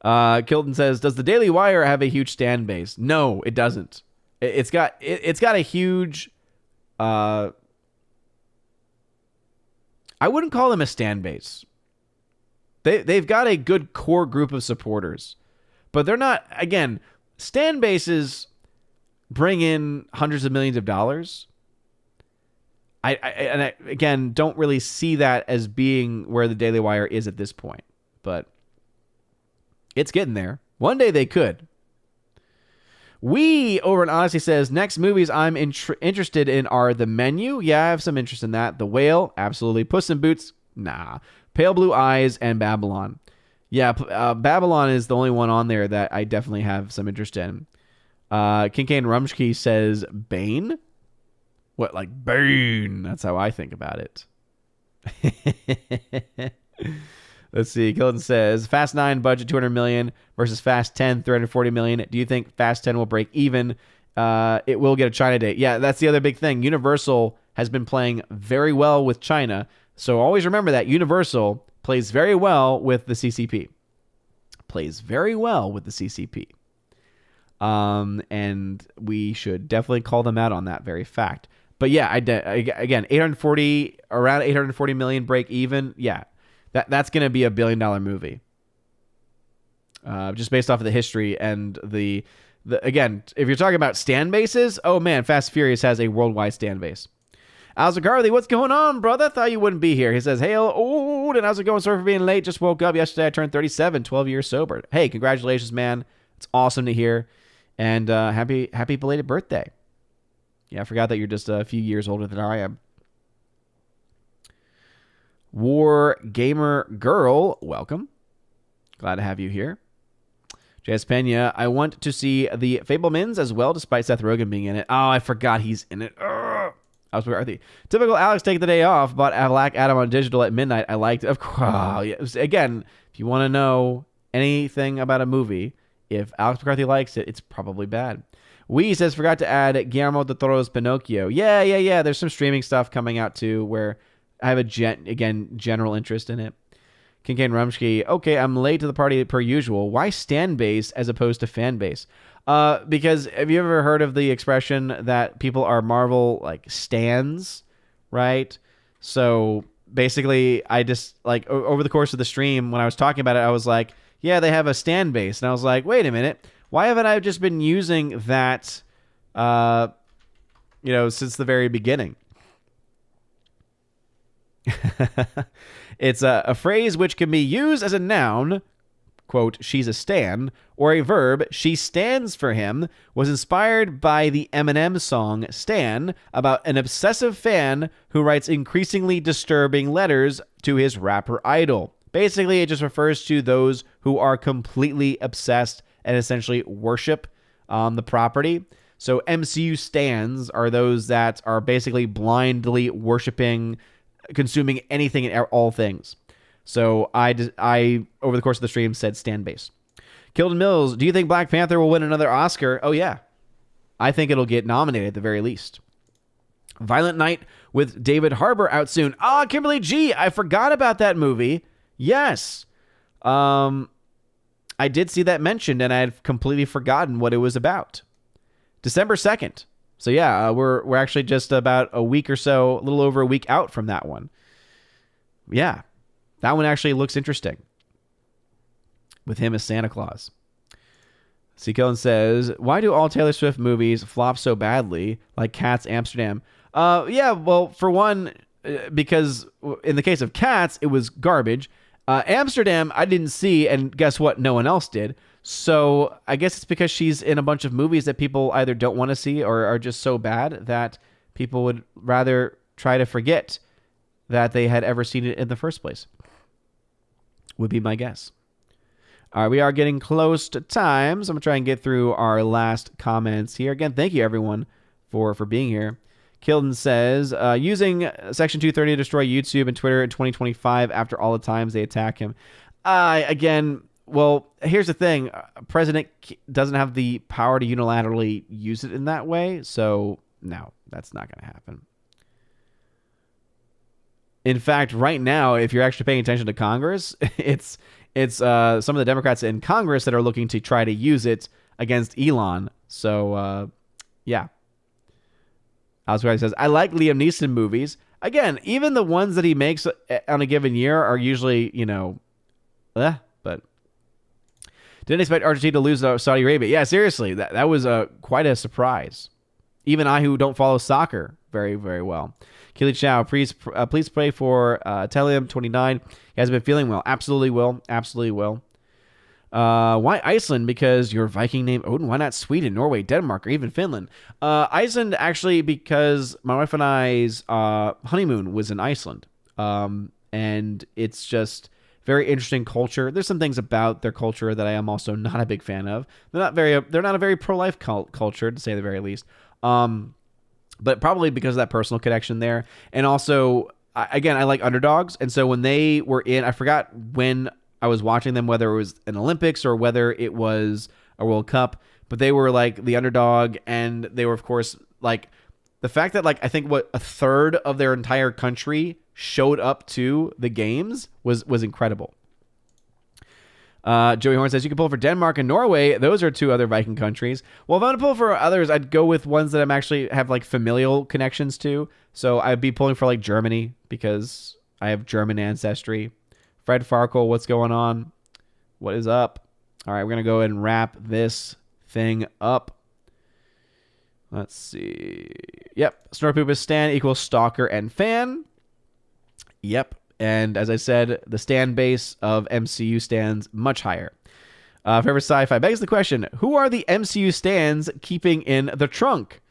Kilton says, does the Daily Wire have a huge stand base? No, it doesn't. It's got a huge, I wouldn't call them a stand base. They've got a good core group of supporters, but they're not, again, stand bases bring in hundreds of millions of dollars. I again, don't really see that as being where the Daily Wire is at this point, but it's getting there. One day they could. We over in Odyssey says, next movies I'm interested in are The Menu. Yeah, I have some interest in that. The Whale, absolutely. Puss in Boots, nah. Pale Blue Eyes and Babylon. Yeah, Babylon is the only one on there that I definitely have some interest in. Kincaid Rumsky says Bane. What, like Bane? That's how I think about it. Let's see. Kilton says Fast 9 budget $200 million versus Fast 10 $340 million. Do you think Fast 10 will break even? It will get a China date. Yeah, that's the other big thing. Universal has been playing very well with China, so always remember that Universal plays very well with the CCP. Plays very well with the CCP. And we should definitely call them out on that very fact. But yeah, again, around 840 million break even. Yeah. That's going to be $1 billion movie. Just based off of the history and the again, if you're talking about stand bases, oh man, Fast Furious has a worldwide stand base. Alistair Carthy, what's going on, brother? Thought you wouldn't be here. He says, hail, and how's it going? Sorry for being late. Just woke up yesterday. I turned 37, 12 years sober. Hey, congratulations, man. It's awesome to hear. And happy belated birthday. Yeah, I forgot that you're just a few years older than I am. War Gamer Girl, welcome. Glad to have you here. J.S. Pena, I want to see The Fablemans as well, despite Seth Rogen being in it. Oh, I forgot he's in it. I was Arthur. Typical Alex take the day off, but Black Adam on digital at midnight. I liked it. Of course. Oh, yeah. Again, if you want to know anything about a movie, if Alex McCarthy likes it, it's probably bad. Wee says, forgot to add Guillermo del Toro's Pinocchio. Yeah. There's some streaming stuff coming out too where I have general interest in it. Kincaid Rumsky, okay, I'm late to the party per usual. Why stand base as opposed to fan base? Because have you ever heard of the expression that people are Marvel like stans, right? So basically, I just like over the course of the stream when I was talking about it, I was like, yeah, they have a stand base, and I was like, wait a minute, why haven't I just been using that, since the very beginning? It's a phrase which can be used as a noun, quote, she's a stan, or a verb, she stands for him, was inspired by the Eminem song Stan, about an obsessive fan who writes increasingly disturbing letters to his rapper idol. Basically, it just refers to those who are completely obsessed and essentially worship the property. So MCU stans are those that are basically blindly worshiping, consuming anything and all things. So I over the course of the stream said stand base. Kilden Mills, do you think Black Panther will win another Oscar? Oh yeah, I think it'll get nominated at the very least. Violent Night with David Harbour out soon. Kimberly G, I forgot about that movie. Yes, I did see that mentioned, and I had completely forgotten what it was about. December 2nd. So yeah, we're actually just about a week or so, a little over a week out from that one. Yeah. That one actually looks interesting. With him as Santa Claus. C. Killen says, why do all Taylor Swift movies flop so badly, like Cats, Amsterdam? Yeah, well, for one, because in the case of Cats, it was garbage. Amsterdam, I didn't see, and guess what? No one else did. So I guess it's because she's in a bunch of movies that people either don't want to see or are just so bad that people would rather try to forget that they had ever seen it in the first place. Would be my guess. All right, we are getting close to time, so I'm going to try and get through our last comments here. Again, thank you, everyone, for being here. Kilden says, using Section 230 to destroy YouTube and Twitter in 2025 after all the times they attack him. Again, well, here's the thing. President doesn't have the power to unilaterally use it in that way, so no, that's not going to happen. In fact, right now, if you're actually paying attention to Congress, it's some of the Democrats in Congress that are looking to try to use it against Elon. So, yeah. Oswald says, I like Liam Neeson movies. Again, even the ones that he makes on a given year are usually, but didn't expect Argentina to lose to Saudi Arabia. Yeah, seriously, that was quite a surprise. Even I, who don't follow soccer very, very well. Keely Chow, please pray for Telium 29. He hasn't been feeling well. Absolutely will. Absolutely will. Why Iceland? Because your Viking name Odin. Why not Sweden, Norway, Denmark, or even Finland? Iceland, actually, because my wife and I's honeymoon was in Iceland. And it's just very interesting culture. There's some things about their culture that I am also not a big fan of. They're not a very pro-life culture, to say the very least. But probably because of that personal connection there. And also, again, I like underdogs. And so when they were in, I forgot when I was watching them, whether it was an Olympics or whether it was a World Cup, but they were like the underdog. And they were, of course, like the fact that like, I think a third of their entire country showed up to the games was incredible. Joey Horn says, you can pull for Denmark and Norway. Those are two other Viking countries. Well, if I'm going to pull for others, I'd go with ones that I'm actually have like familial connections to. So I'd be pulling for like Germany because I have German ancestry. Fred Farkle, what's going on? What is up? All right, we're going to go ahead and wrap this thing up. Let's see. Yep. Snorpoop is stan equals stalker and fan. Yep. And as I said, the stand base of MCU stands much higher. Forever Sci-Fi begs the question, who are the MCU stands keeping in the trunk?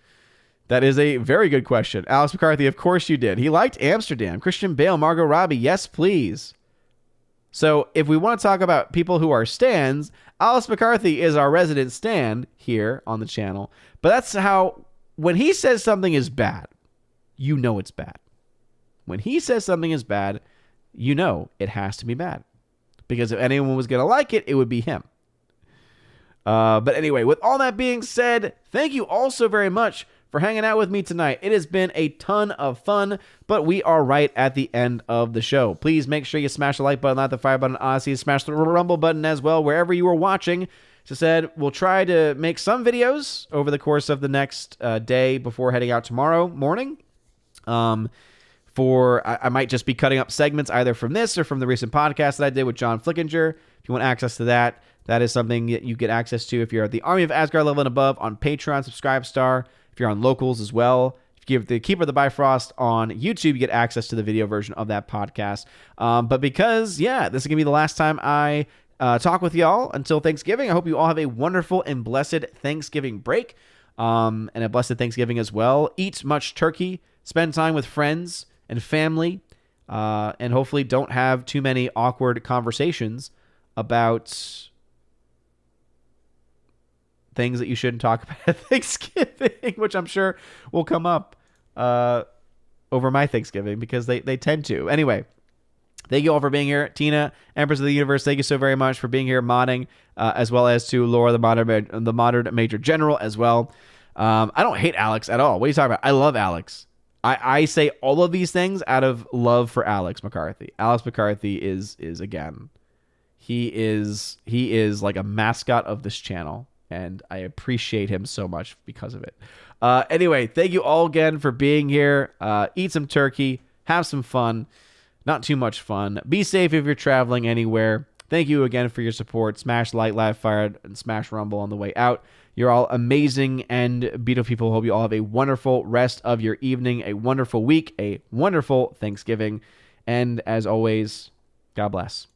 That is a very good question. Alex McCarthy, of course you did. He liked Amsterdam. Christian Bale, Margot Robbie, yes, please. So if we want to talk about people who are stands, Alex McCarthy is our resident stan here on the channel. But that's how, when he says something is bad, you know it's bad. When he says something is bad, you know it has to be bad. Because if anyone was going to like it, it would be him. But anyway, with all that being said, thank you all so very much for hanging out with me tonight. It has been a ton of fun, but we are right at the end of the show. Please make sure you smash the like button, not the fire button, honestly, smash the rumble button as well, wherever you are watching. As I said, we'll try to make some videos over the course of the next day before heading out tomorrow morning. I might just be cutting up segments either from this or from the recent podcast that I did with John Flickinger. If you want access to that, that is something that you get access to if you're at the Army of Asgard level and above on Patreon, Subscribestar. If you're on Locals as well, if you give the Keeper of the Bifrost on YouTube, you get access to the video version of that podcast. But because, this is going to be the last time I talk with y'all until Thanksgiving, I hope you all have a wonderful and blessed Thanksgiving break and a blessed Thanksgiving as well. Eat much turkey, spend time with friends and family, and hopefully don't have too many awkward conversations about things that you shouldn't talk about at Thanksgiving, which I'm sure will come up over my Thanksgiving because they tend to. Anyway, thank you all for being here. Tina, Empress of the Universe, thank you so very much for being here modding, as well as to Laura, the modern Major General as well. I don't hate Alex at all. What are you talking about? I love Alex. I say all of these things out of love for Alex McCarthy. Alex McCarthy is again, he is like a mascot of this channel, and I appreciate him so much because of it. Anyway, thank you all again for being here. Eat some turkey, have some fun, not too much fun. Be safe if you're traveling anywhere. Thank you again for your support. Smash like, live fired, and smash rumble on the way out. You're all amazing and beautiful people. Hope you all have a wonderful rest of your evening, a wonderful week, a wonderful Thanksgiving. And as always, God bless.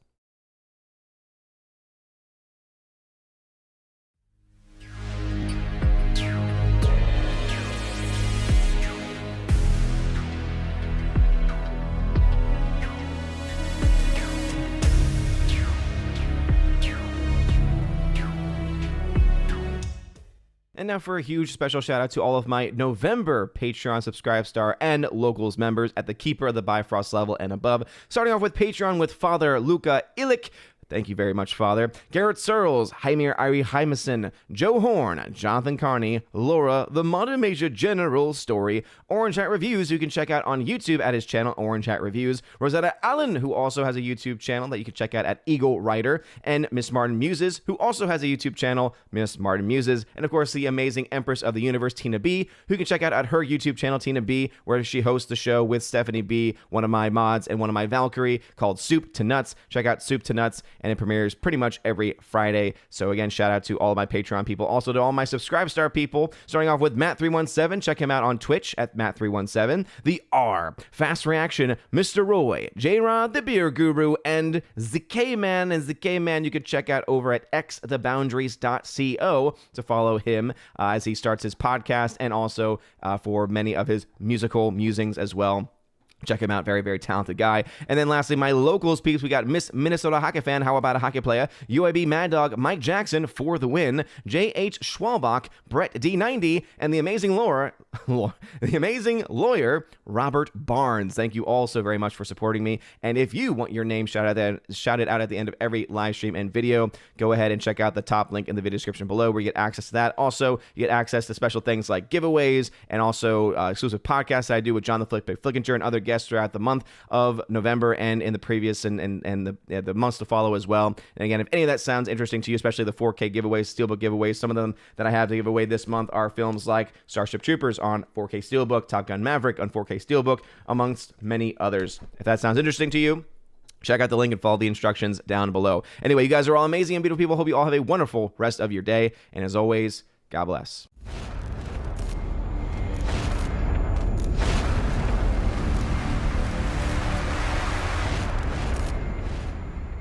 And now for a huge special shout out to all of my November Patreon, Subscribestar, and Locals members at the Keeper of the Bifrost level and above. Starting off with Patreon with Father Luca Illich. Thank you very much, Father. Garrett Searles, Jaimir Irie Hymason, Joe Horn, Jonathan Carney, Laura, the Modern Major General Story, Orange Hat Reviews, who you can check out on YouTube at his channel, Orange Hat Reviews, Rosetta Allen, who also has a YouTube channel that you can check out at Eagle Writer, and Miss Martin Muses, who also has a YouTube channel, Miss Martin Muses, and of course the amazing Empress of the Universe, Tina B, who you can check out at her YouTube channel, Tina B, where she hosts the show with Stephanie B, one of my mods, and one of my Valkyrie, called Soup to Nuts. Check out Soup to Nuts, and it premieres pretty much every Friday. So again, shout out to all of my Patreon people, also to all my Subscribestar people, starting off with Matt317. Check him out on Twitch at Matt317. The R, Fast Reaction, Mr. Roy, J-Rod, the Beer Guru, and ZK-Man. And ZK-Man you could check out over at xtheboundaries.co to follow him as he starts his podcast, and also for many of his musical musings as well. Check him out. Very, very talented guy. And then lastly, my Locals peeps. We got Miss Minnesota Hockey Fan, How About a Hockey Player, UAB Mad Dog, Mike Jackson for the win, J.H. Schwalbach, Brett D90, and the amazing lawyer, Robert Barnes. Thank you all so very much for supporting me. And if you want your name shouted out at the end of every live stream and video, go ahead and check out the top link in the video description below where you get access to that. Also, you get access to special things like giveaways and also exclusive podcasts that I do with John the Flickinger and other guests throughout the month of November and in the previous and the months to follow as well. And again, if any of that sounds interesting to you, especially the 4K giveaways, Steelbook giveaways, some of them that I have to give away this month are films like Starship Troopers on 4K Steelbook, Top Gun Maverick on 4K Steelbook, amongst many others. If that sounds interesting to you, check out the link and follow the instructions down below. Anyway, you guys are all amazing and beautiful people. Hope you all have a wonderful rest of your day. And as always, God bless.